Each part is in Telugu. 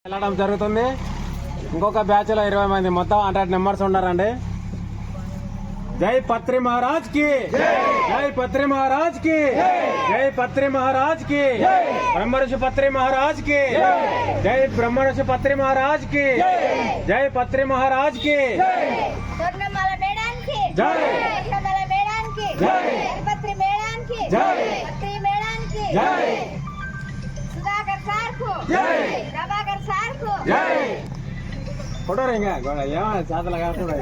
వెళ్ళడం జరుగుతుంది. ఇంకొక బ్యాచ్ లో 20 మంది మొత్తం 100 మెంబర్స్ ఉన్నారండి. జై పత్రి మహారాజ్ కి, జై పత్రి మహారాజ్ కి, జై పత్రి మహారాజ్ కి, బ్రహ్మర్షి పత్రి మహారాజ్ కి, జై బ్రహ్మర్షి పత్రి మహారాజ్ కి, జై పత్రి మహారాజ్ కి, ఫోటో రేంగా చేతలు కాకుండా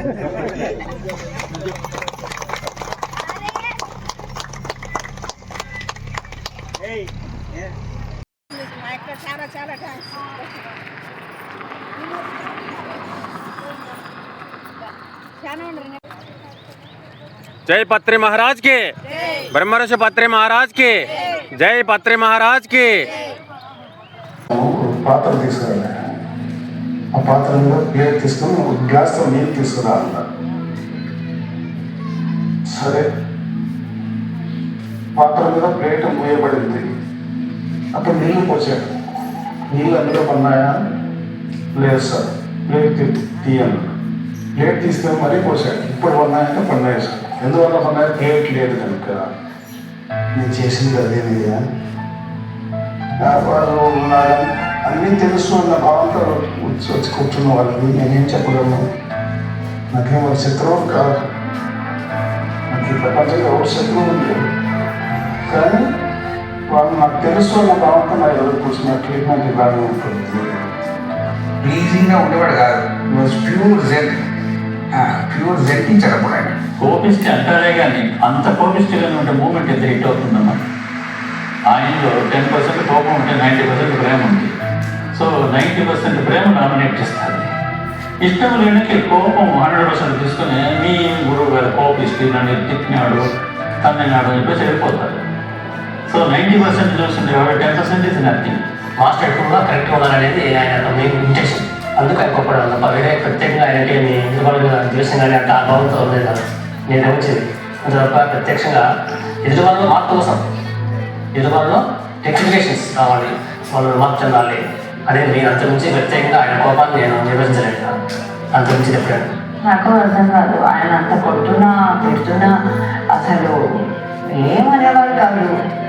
చాలా చాలా థ్యాంక్స్. जय पत्री महाराज के, ब्रह्मर्षि पत्री महाराज के, जय पत्री महाराज के. పాత్ర తీసుకురా, ఆ పాత్రలో ప్లేట్ తీసుకొని ఒక గ్లాస్తో నీళ్ళు తీసుకురా అన్నారు. సరే, పాత్ర మీద ప్లేట్ మూయబడింది. అప్పుడు నీళ్ళు పోసాడు. నీళ్ళు అందులో పన్నాయా? లేదు సార్. ప్లేట్ తీయాలి. ప్లేట్ తీసుకొని మరీ పోసాడు. ఇప్పుడు పన్నాయంటే పన్నాయి సార్. ఎందువల్ల పన్నాయి? ప్లేట్ లేదు కనుక. నేను చేసింది అదేనయ్యా. వాళ్ళు అన్నీ తెలుసు అన్న భావంతో వచ్చి కూర్చున్న వాళ్ళని నేనేం చెప్పగలను? నాకేం వాళ్ళ శత్రువు కాదు. నాకు ఈ ప్రపంచంలో ఎవరు శత్రువు లేదు. కానీ వాళ్ళు నాకు తెలుసు అన్న భావంతో నా ఎవరు కూర్చున్న ట్రీట్మెంట్ ఇలాగే ఉంటుంది. ప్లీజింగ్గా ఉండేవాడు కాదు. ప్యూర్ జెన్, ప్యూర్ జెన్ టీచర్ అప్పుడు ఆయన. కోపిస్ట్ అంటారే కానీ అంత కోపిస్ట్గా ఉంటే మూమెంట్ ఎంత హిట్ అవుతుందన్నమాట. ఆయనలో 10% కోపం ఉంటే 90% ప్రేమ ఉంది. సో 90% ప్రేమ డామినేట్ చేస్తుంది. ఇష్టం లేనికి కోపం 100% తీసుకుని మీ గురువు గారు కోపిస్ట్ నన్ను తిట్టినాడు తన్నాడు చెప్పేసి వెళ్ళిపోతారు. సో 90% చూస్తుంటే 10% ఇది నథింగ్. మాస్టర్ ఎక్కువగా కరెక్ట్గా ఉన్నారనేది ఆయన మెయిన్ ఇంటెన్షన్. అందుకు ఆయన గొప్పడం తప్ప వేరే ప్రత్యేకంగా ఆయనకి ఎదురుబాటు ద్వేషం కానీ అంటే ఆ భావంతో లేదు. నేను వచ్చేది అందువల్ల ప్రత్యక్షంగా ఎదురుబాటులో మార్పు కోసం, ఎదురుబాటులో టెక్నిఫికేషన్స్ రావాలి, వాళ్ళు మార్పు చెందాలి అనేది నేను అంతకుమించి ప్రత్యేకంగా ఆయన కోపాన్ని నేను నిర్వహించలేదు. అంతకుమించి చెప్పాను. నాకు అర్థం కాదు. ఆయన అంత కొట్టున్నా తిడుతున్నా అసలు ఏమనేవారు కాదు.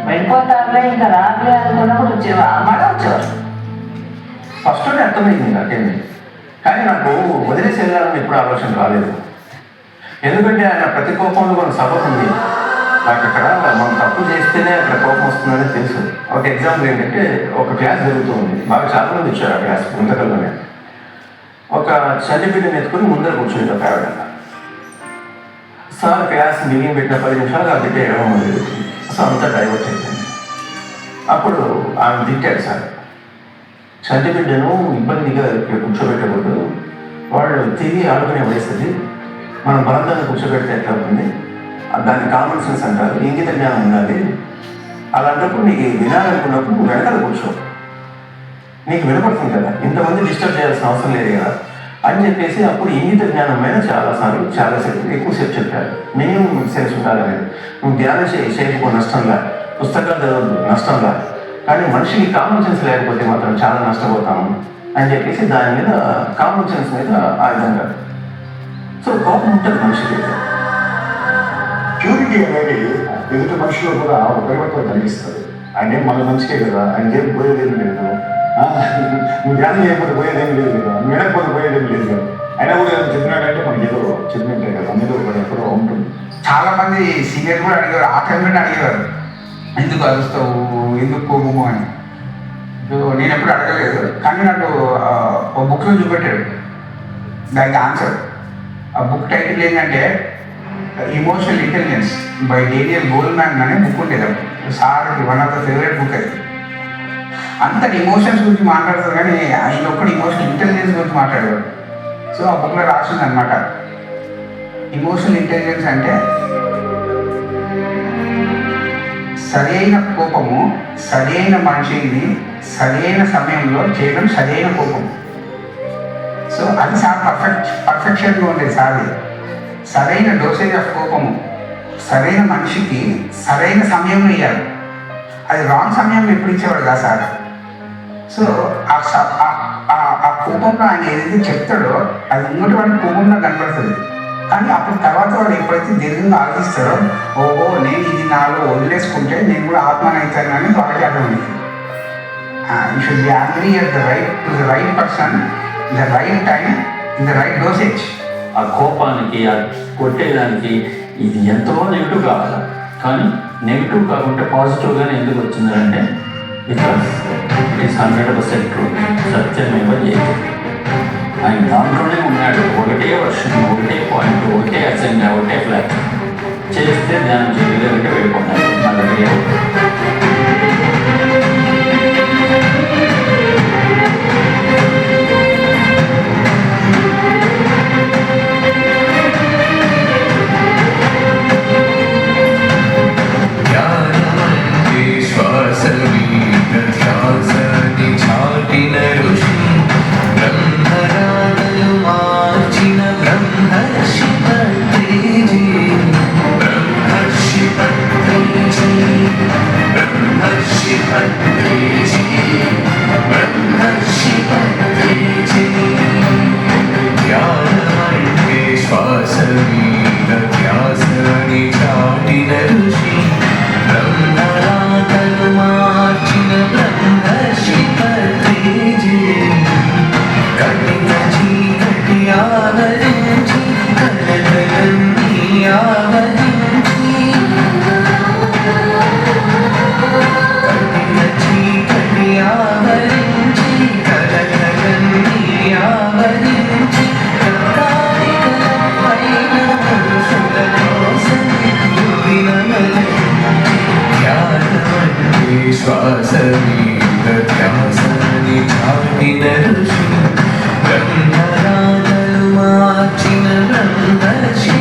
వెళ్ళిపోతారులే ఇంకా రాలే అనుకున్నప్పుడు వచ్చేవారు, మాట వచ్చేవారు. ఫస్ట్ అర్థమైంది నాకేంది, కానీ నాకు వదిలేసి వెళ్ళాలని ఎప్పుడు ఆలోచన రాలేదు. ఎందుకంటే ఆయన ప్రతి కోపంలో కొన్ని సబబు ఉంది. నాకు అక్కడ మనం తప్పు చేస్తేనే అక్కడ కోపం వస్తుందని తెలుసు. ఒక ఎగ్జాంపుల్ ఏంటంటే, ఒక క్లాస్ జరుగుతుంది. బాగా చాలా మంది వచ్చారు ఆ క్లాస్ ముందకల్లోనే. ఒక చండిబిడ్డని ఎత్తుకుని ముందర కూర్చుంది ఒక ఆవిడ. సార్ క్లాస్ బిగిన్ పెట్టిన 10 నిమిషాలు ఆ బిడ్డ ఎడమ మొదలు. సో అంతా డైవర్ట్ అయిపోయింది. అప్పుడు ఆమె తిట్టాడు సార్, చంటిబిడ్డను ఇబ్బందిగా కూర్చోబెట్టకూడదు, వాళ్ళు తిరిగి ఆడుకునే వయసుది, మనం బలంగా కూర్చోబెడితే ఎట్లా అవుతుంది, దాన్ని కామన్ సెన్స్ అంటారు, ఇంగిత జ్ఞానం ఉండాలి. అలాంటప్పుడు నీకు వినాలనుకున్నప్పుడు నువ్వు వెనకాల కూర్చో, నీకు వినపడుతుంది కదా, ఇంతమంది డిస్టర్బ్ చేయాల్సిన అవసరం లేదు కదా అని చెప్పేసి అప్పుడు ఇంగిత జ్ఞానం మీద చాలాసార్లు చాలాసేపు ఎక్కువసేపు చెప్పారు. మినిమం సెన్స్ ఉండాలనేది. నువ్వు ధ్యానం చేయకపో నష్టంలా, పుస్తకాలు చదవద్దు నష్టంలా, కానీ మనిషికి కామన్ సెన్స్ లేకపోతే మాత్రం చాలా నష్టపోతాము అని చెప్పేసి దాని మీద కామన్ సెన్స్ మీద ఆ విధంగా. సో కోపం ఉంటుంది మనిషికి. ప్యూరిటీ అనేది ఎదుటి మనుషులు కూడా ఒక పరివర్తన కలిగిస్తుంది. ఆయన ఏం మన మంచికే కదా, ఆయన ఏం పోయేదేం లేదు. నువ్వు ధ్యానం చేయకపోతే పోయేదేం లేదు కదా, నువ్వు వినకపోతే పోయేదేం లేదు కదా. అయినా కూడా ఏదో చెప్పినాడంటే మనకి ఏదో చెప్పినట్టే కదా, అందులో కూడా ఎక్కడో ఉంటుంది. చాలా మంది సీనియర్ కూడా అడిగారు, ఆ టైంలోనే అడిగేవారు, ఎందుకు అరుస్తావు, ఎందుకు కోపము అని. నేను ఎప్పుడు అడగలేదు, కానీ నాకు ఒక బుక్లో చూపెట్టాడు దానికి ఆన్సర్. ఆ బుక్ టైటిల్ ఏంటంటే emotional intelligence by Daniel Goldman అనే బుక్ ఉండేది. Sir one of the favourite book అది. అంత ఇమోషన్స్ గురించి మాట్లాడతారు కానీ ఆయన ఒక్కడు ఇమోషనల్ ఇంటెలిజెన్స్ గురించి మాట్లాడేవాడు. సో ఆ బుక్లో రాసింది అనమాట, ఇమోషనల్ ఇంటెలిజెన్స్ అంటే సరైన కోపము సరైన మనిషిని సరైన సమయంలో చేయడం సరైన కోపం. సో అది సార్ పర్ఫెక్షన్గా ఉండేది సార్. సరైన డోసేజ్ ఆఫ్ కోపము సరైన మనిషికి సరైన సమయంలో ఇవ్వాలి. అది రాంగ్ సమయంలో ఎప్పుడు ఇచ్చేవాడు కదా సార్. సో ఆ ఆ కోపంలో ఆయన ఏదైతే చెప్తాడో అది ముంగటి వాడికి కోపంలో కనపడుతుంది. కానీ అప్పుడు తర్వాత వాడు ఎప్పుడైతే దీర్ఘంగా ఆలోచిస్తాడో ఓహో నేను ఇది నాలో వదిలేసుకుంటే నేను కూడా ఆత్మనైతాను అని వాడికి అర్థమైంది. You should be angry at the right person in the right time in the right dosage. ఆ కోపానికి ఆ కొట్టేదానికి ఇది ఎంతో నెగిటివ్ కావాలి, కానీ నెగిటివ్ కాకుండా పాజిటివ్గానే ఎందుకు వచ్చిందంటే బికాస్ ఇట్ ఈస్ 100% ట్రూ. సత్యమేవ జయతే. ఆయన దాంట్లోనే ఉన్నాడు. ఒకటే వర్షన్, ఒకటే పాయింట్, ఒకటే అసెంబ్లీ, ఒకటే ఫ్లాగ్ చేస్తే ధ్యానం చేయగలిగితే వెళ్ళిపోతాడు. నా దగ్గర బ్రహ్మరాగలు మార్చిన బ్రహ్మర్షి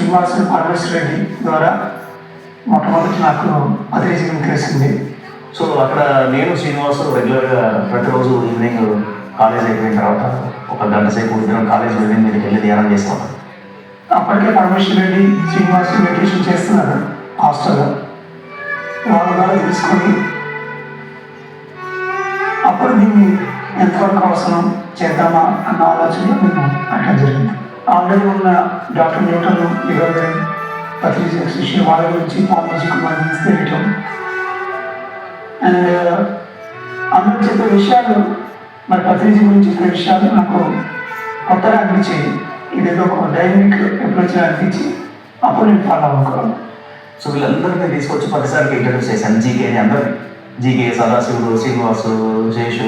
శ్రీనివాసులు పరమేశ్వర రెడ్డి ద్వారా మొట్టమొదటి నాకు పత్రిజీవం తెలిసింది. సో అక్కడ నేను శ్రీనివాసు రెగ్యులర్గా ప్రతిరోజు ఈవినింగ్ కాలేజ్ అయిపోయిన తర్వాత ఒక గంట సేపు ఇద్దరం కాలేజ్ బిల్డింగ్ మీదకి వెళ్ళి ధ్యానం చేస్తాం. అప్పటికే పరమేశ్వర రెడ్డి శ్రీనివాసులు మెడిటేషన్ చేస్తున్నారు హాస్టల్లో. వాళ్ళ ద్వారా తెలుసుకొని అప్పుడు దీన్ని ఎంతవరకు అవసరం చేద్దామా అన్న ఆలోచన మేము అట్లా జరిగింది. ఆల్రెడీ ఉన్న డాక్టర్ న్యూటన్, లివర్, పత్రిజీ శిష్యులు వాళ్ళ గురించి పాలజీకి మనం తెలియటం అండ్ అందరూ చెప్పే విషయాలు, మరి పత్రిజీ గురించి చెప్పే విషయాలు నాకు కొత్తగా అనిపించేది. ఇదేదో ఒక డైనమిక్ అప్రోచ్ అనిపించి అప్పుడు నేను ఫాలో అవ్వకూడదు. సో వీళ్ళందరినీ తీసుకొచ్చి ప్రతిసారికి ఇంట్రడ్యూస్ చేశాను. జీకే అని అందరినీ, జీకే, సదాశివుడు, శ్రీనివాసు, శేషు,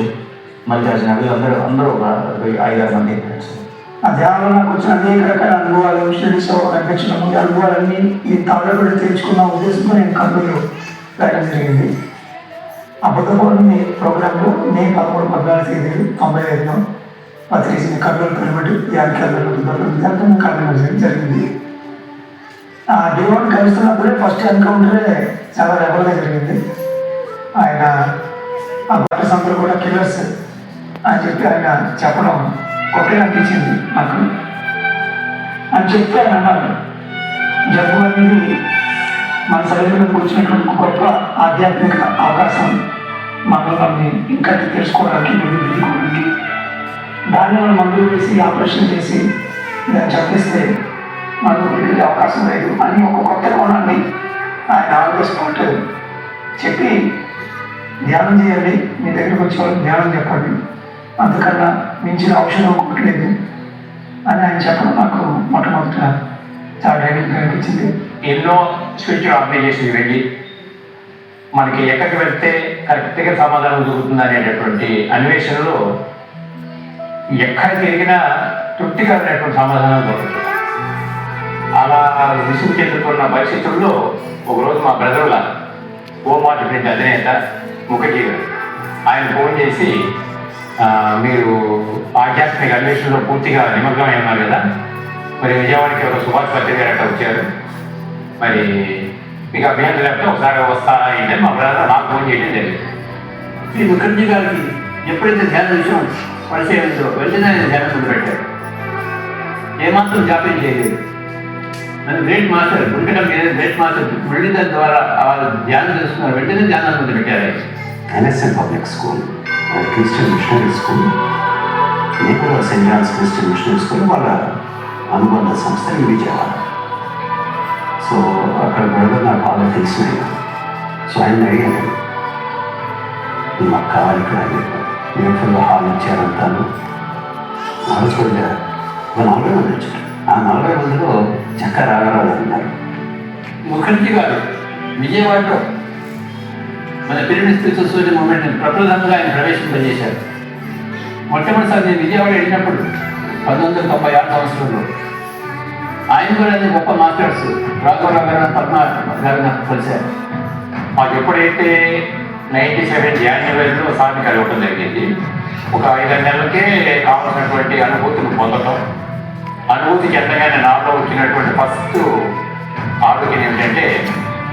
మల్లికార్జున, వీళ్ళందరూ ఒక 5-6 మంది. ఆ ధ్యానంలో నాకు వచ్చిన అనేక రకాల అనుభవాలు, స్టడీస్ అనిపించిన ముందు అనుభవాలన్నీ ఈ తాళపడి తెచ్చుకున్న ఉద్దేశంతో నేను కర్నూలు రాయడం జరిగింది. అబద్ధపౌర్ణమి ప్రోగ్రాంలో మే 13-14-95లో పత్రిజీని కర్నూలు పిరమిడ్ ధ్యాన కేంద్రంలో కర్నూలు జరిగింది. ఆ దేవుడు కలుస్తున్నప్పుడే ఫస్ట్ ఎన్కౌంటరే చాలా రెబల్గా జరిగింది. ఆయన ఆ బట్టర్స్ అందరూ కూడా కిల్లర్స్ అని చెప్పి ఆయన చెప్పడం కొత్తగా అనిపించింది నాకు. అని చెప్తే ఆయన అన్నారు, జబ్బు అనేది మన శరీరంలో కూర్చున్నటువంటి గొప్ప ఆధ్యాత్మిక అవకాశం, మనల్ని ఇంకా తెలుసుకోవడానికి, దిద్దుకోవడానికి. దాన్ని మనం మందులు వేసి ఆపరేషన్ చేసి దాన్ని చంపిస్తే మనకు వెళ్ళే అవకాశం లేదు అని ఒక కొత్త కోణాన్ని ఆయన ఆలోచిస్తుంటే చెప్పి, ధ్యానం చేయండి, మీ దగ్గరకు వచ్చే వాళ్ళు ధ్యానం చెప్పండి, అందుకన్నా మించిన ఔషధం కొట్టలేదు అని ఆయన చెప్పడం నాకు మొట్టమొదట చాలా డైరెక్ట్గా అనిపించింది. ఎన్నో స్పిరిచువల్ ఆర్గనైజేషన్కి వెళ్ళి మనకి ఎక్కడికి వెళ్తే కరెక్ట్గా సమాధానం దొరుకుతుంది అనేటటువంటి అన్వేషణలో ఎక్కడ తిరిగినా తృప్తికరమైనటువంటి సమాధానం దొరుకుతుంది. అలా విసుగు చెందుతున్న పరిస్థితుల్లో ఒకరోజు మా బ్రదర్ల ఓమార్ట్ ప్రింట్ అధినేత ముఖర్జీ గారు ఆయన ఫోన్ చేసి, మీరు ఆధ్యాత్మిక అన్వేషణలో పూర్తిగా నిమగ్నమై ఉన్నారు కదా, మరి విజయవాడకి ఒక సుభాష్ పత్రిక గారు అట్లా వచ్చారు, మరి మీకు అభ్యంతరం లేకపోతే ఒకసారి వస్తారా ఏంటని మా బ్రదర్ నాకు ఫోన్ చేయడం జరిగింది. శ్రీ ముఖర్జీ గారికి ఎప్పుడైతే ధ్యాన విషయం పరిచయంలో వెంటనే ధ్యానం మొదలుపెట్టారు. ఏమాత్రం జాప్యం చేయలేదు. నన్ను గ్రేట్ మాస్టర్ ఉండటం గ్రేట్ మాస్టర్ మళ్ళీ దాని ద్వారా ధ్యానం చేస్తున్నారు, వెంటనే ధ్యానం మొదలుపెట్టారు. NSN public school, Christian missionary school, నేను కూడా Saint John's Christian missionary school వాళ్ళ అనుబంధ సంస్థ విజయవాడ. సో అక్కడ బ్రదర్ నాకు బాగా తెలిసినాయి. సో ఆయన అడిగాను, మాకు కావాలి ఇక్కడ అని. నేను ఫుల్ హాల్ ఇచ్చారంతాను. చూడ ఒక 40 మంది వచ్చారు. ఆ 40 మందిలో చక్క రాఘరాజు అన్నారు. ముఖర్జీ గారు విజయవాడలో మన పిరమిడ్ స్పిరిచువల్ సొసైటీ మూవ్మెంట్ ప్రప్రథమంగా ఆయన ప్రవేశింపజేశారు. మొట్టమొదటిసారి నేను విజయవాడ వెళ్ళినప్పుడు 1996 సంవత్సరంలో ఆయన కూడా గొప్ప మాస్టర్స్ రాఘవరావు గారు, పద్మ గారు నాకు కలిశారు. మాకు ఎప్పుడైతే 97 జనవరిలో సార్ని కలవటం జరిగింది, ఒక 5 నెలలకే కావాల్సినటువంటి అనుభూతులు పొందటం, అనుభూతి చెందగానే నాలో వచ్చినటువంటి ఫస్ట్ ఆలోచన ఏమిటంటే,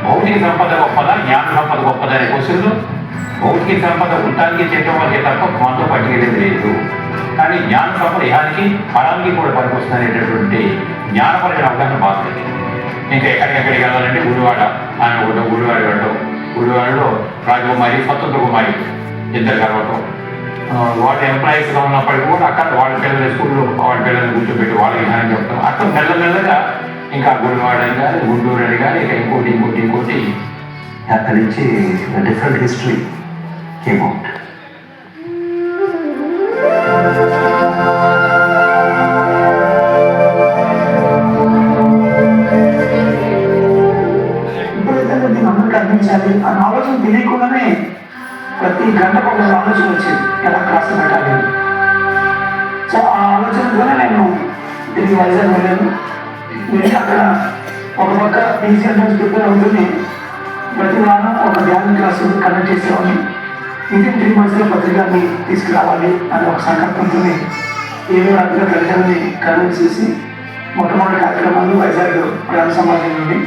భౌతిక సంపద గొప్పదా, జ్ఞాన సంపద గొప్పదా అనే క్వశ్చన్లో భౌతిక సంపద ఉండటానికి చెడ్డవాళ్ళకి తప్ప మనతో పట్టుకెళ్ళేది లేదు, కానీ జ్ఞాన సంపద ఇహానికి పరానికి కూడా పనికొస్తుంది అనేటటువంటి జ్ఞానపరమైన అవగాహన బాగుంది. ఇంకా ఎక్కడికెక్కడికి వెళ్ళాలంటే గుడివాడ, ఆయన గుడివాడ వెళ్ళడం, గుడివాడలో రాజకుమారి, స్వతంత్ర కుమారి ఇద్దరు కలవటం, వాళ్ళ ఎంప్లాయీస్గా ఉన్నప్పటికీ కూడా అక్కడ వాళ్ళ పిల్లల స్కూల్లో వాళ్ళ పిల్లల్ని కూర్చోబెట్టి వాళ్ళకి జ్ఞానం చెప్తాం. అక్కడ మెల్లమెల్లగా ఇంకా గుడివాడ అని కానీ, గుంటూరు అని కానీ, ఇక ఇంకోటి అక్కడి నుంచి డిఫరెంట్ హిస్టరీ కేమ్ అవుట్. అందించాలి అన్న ఆలోచన తెలియకుండానే ప్రతి గంటకు ఒక ఆలోచన వచ్చేది, ఎలా క్లాస్ పెట్టాలి. సో ఆ ఆలోచనతోనే నేను తిరిగి వైజాగ్ వెళ్ళాను. వెళ్ళి అక్కడ ఒక పక్క పీసీ ఎంట్రన్స్ ప్రిపేర్ అవుతుంది, ప్రతి వారం ఒక ధ్యాన క్లాసు కండక్ట్ చేసేవాడిని. ఇది 3 monthsలో పత్రికని తీసుకురావాలి అని ఒక సంకల్పంతో 7 రాత్రుల తల్లిదండ్రులని కన్విన్స్ చేసి మొట్టమొదటి కార్యక్రమాలు వైజాగ్ గ్రామ సమాజం నుండి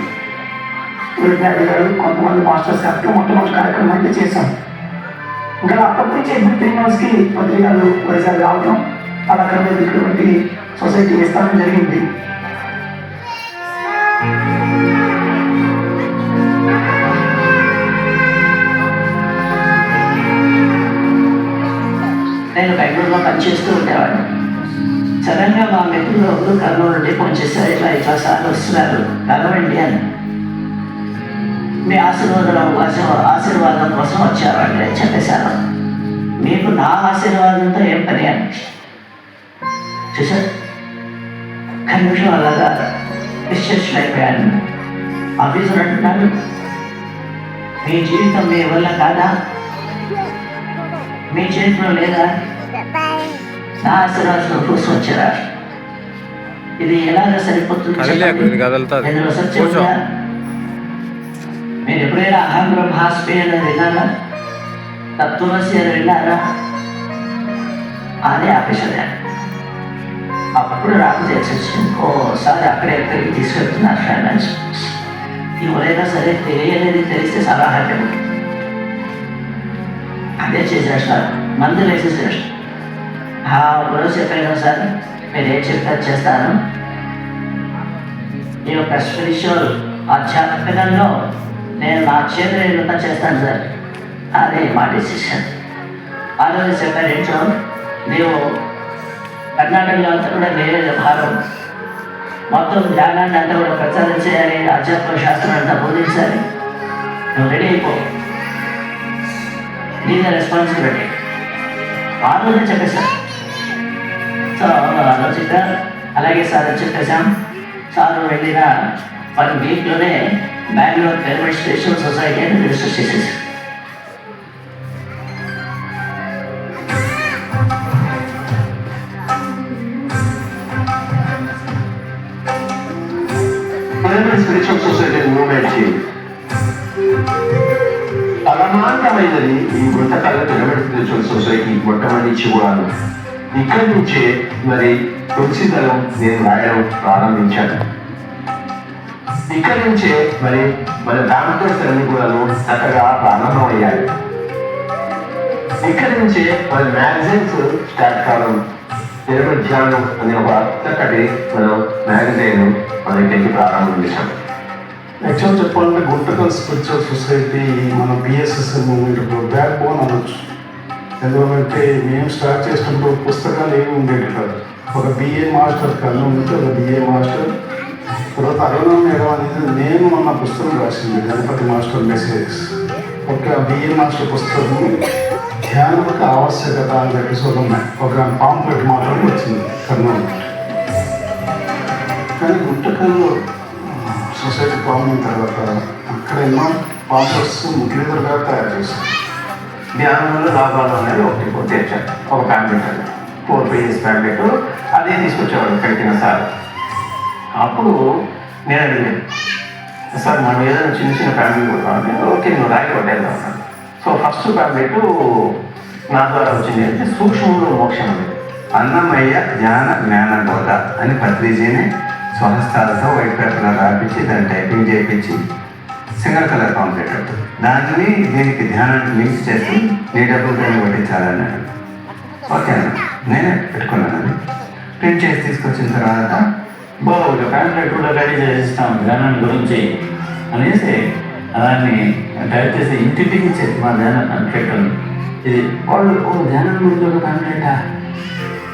విజ్ఞాని గారు కొంతమంది మాస్టర్స్ గారితో మొట్టమొదటి కార్యక్రమాన్ని చేశాం. ఇంకా అప్పటి నుంచి ఎవ్రీ 3 monthsకి పత్రికలు వైజాగ్ రావడం అలా ఇటువంటి సొసైటీ విస్తరణ జరిగింది. నేను బెంగళూరులో పనిచేస్తూ ఉండేవాడిని. సడన్గా మా మిత్రులు ఒకరు కర్నూలు నుండి ఫోన్ చేశారు, ఇట్లా సార్లు వస్తున్నారు కలవండి అని. మీ ఆశీర్వాదం కోసం వచ్చారంటే చెప్పేశాను. మీకు నా ఆశీర్వాదంతో ఏం పని అని చూసారు. కన్ఫ్యూషన్ అలాగా డిస్ట్రెస్ అయిపోయాను. ఆఫీసర్ అంటున్నాను, మీ జీవితం మీ వల్ల కాదా, మీ చేతిలో లేదా, నా ఆశీర్వాదం కోసం వచ్చారా, ఇది ఎలాగ సరిపోతుంది, ఇందులో సత్యం ఉందా? మీరు ఎప్పుడైనా అహం బ్రహ్మాస్మి అని విన్నారా, తత్వమసి అని విన్నారా? అని ఆపేశారు. అప్పుడు నాకు తెలిసి ఓసారి ఎక్కడికి తీసుకెళ్తున్నారు ఫైనాన్స్. ఎవరైనా సరే తెలియలేదు తెలిస్తే సలహా అదే చేశారు సార్, మందులు వేసేసారు. ఒకరోజు చెప్పాను సార్, మీరు ఏం చెప్తారు చేస్తాను, ఈ యొక్క స్పిరిచువల్ ఆధ్యాత్మికంలో నేను నా చేతులు ఎంత చేస్తాను సార్, అదే మా డిసిషన్. ఆ రోజు చెప్పారు, ఏంటో నీవు కర్ణాటకలో అంతా కూడా వేరే భారం, మొత్తం ధ్యానాన్ని అంతా కూడా ప్రచారం చేయాలి, ఆధ్యాత్మిక శాస్త్రం అంతా బోధించాలి, నువ్వు రెడీ అయిపో, నీదే రెస్పాన్సిబిలిటీ. ఆ రోజు చెప్పేశారు. సో ఆ రోజు చెప్పారు, అలాగే సార్ చెప్పేశాం. సార్ వెళ్ళిన 1 వీక్లోనే బెంగళూరు పిరమిడ్ స్పిరిచువల్ సొసైటీ అని రిజిస్టర్ చేసేసారు. స్పిరిచువల్ సొసైటీ మూవ్మెంట్కి అలమాంతమైనది ఈ గుంటకల్ల పిరమిడ్ స్పిరిచువల్ సొసైటీ మొట్టమొదటి కూడా ఇక్కడి నుంచే మరి తులసిదళం నేను రాయడం ప్రారంభించాను. ఇక్కడి నుంచే మరి మన డాక్టర్స్ అన్ని కూడా చక్కగా ప్రారంభమయ్యాయి. ఇక్కడి నుంచే మన మ్యాగజైన్స్ స్టార్ట్ కావడం, పిరమిడ్ ధ్యానం అనే ఒక చక్కటి మనం మ్యాగజైన్ మనకి ప్రారంభం చేశాం. యాక్చువల్ చెప్పాలంటే గుంటకల్ స్పిరిచువల్ సొసైటీ మన బిఎస్ఎస్ఎం మూవ్మెంట్ బ్యాక్ బోన్ అనొచ్చు. ఎందుకంటే మేము స్టార్ట్ చేసినప్పుడు పుస్తకాలు ఏమి ఉండేవి కాదు. ఒక బిఏ మాస్టర్ కళ్ళు ఉంటే ఒక బిఏ మాస్టర్, తర్వాత అరుణం మేడం అనేది నేను మన పుస్తకం రాసింది గణపతి మాస్టర్ మెసేజ్. ఒక బిఏ మాస్టర్ పుస్తకం ధ్యానకు ఆవశ్యకత అని చెప్పేసి ఒక పాంప్లెట్ మాత్రమే వచ్చింది కర్నూలు. కానీ గుంటకల్లో సొసైటీ ఫామ్ అయిన తర్వాత అక్కడ ఎన్నో పాంప్లెట్స్ ముఖ్యమంత్రిగా తయారు చేశారు. ధ్యానంలో లాభాలు అనేది ఒకటి తెచ్చారు, ఒక ప్యాంప్లెట్, అది 4 pages ప్యాంప్లెట్, అదే తీసుకొచ్చేవాడు పెట్టిన సార్. అప్పుడు నేను అడిగాను, సార్ మనం ఏదైనా చిన్న చిన్న ప్యాంప్లెట్ కొడతామని. ఓకే, నువ్వు రాయి కొట్టేద్దాం అన్నాను. సో ఫస్ట్ ప్యాంప్లెట్ నా ద్వారా వచ్చింది అంటే సూక్ష్మంలో మోక్షం అనేది అన్నమయ్య జ్ఞాన జ్ఞానబోధ అని పత్రిజీని స్వహస్తాలతో వైట్ పేపర్లో రాపించి దాన్ని టైపింగ్ చేయించి సింగిల్ కలర్ పాంప్లెట్, దాన్ని దీనికి ధ్యానాన్ని లింక్ చేసి నీ డబ్బులతో కొట్టించాలన్నాడు. ఓకే అన్న, నేనే పెట్టుకున్నాను. అది ప్రింట్ చేసి తీసుకొచ్చిన తర్వాత బాగుంది ప్యాంప్లెట్ కూడా రెడీ చేసిస్తాం ధ్యానం గురించి అనేసి దాన్ని టైప్ చేసి ఇంటింటికి ఇచ్చేది మా ధ్యాన ప్యాంప్లెట్. ఇది వాళ్ళు ధ్యానం గురించి ఒక ప్యాంప్లెటా,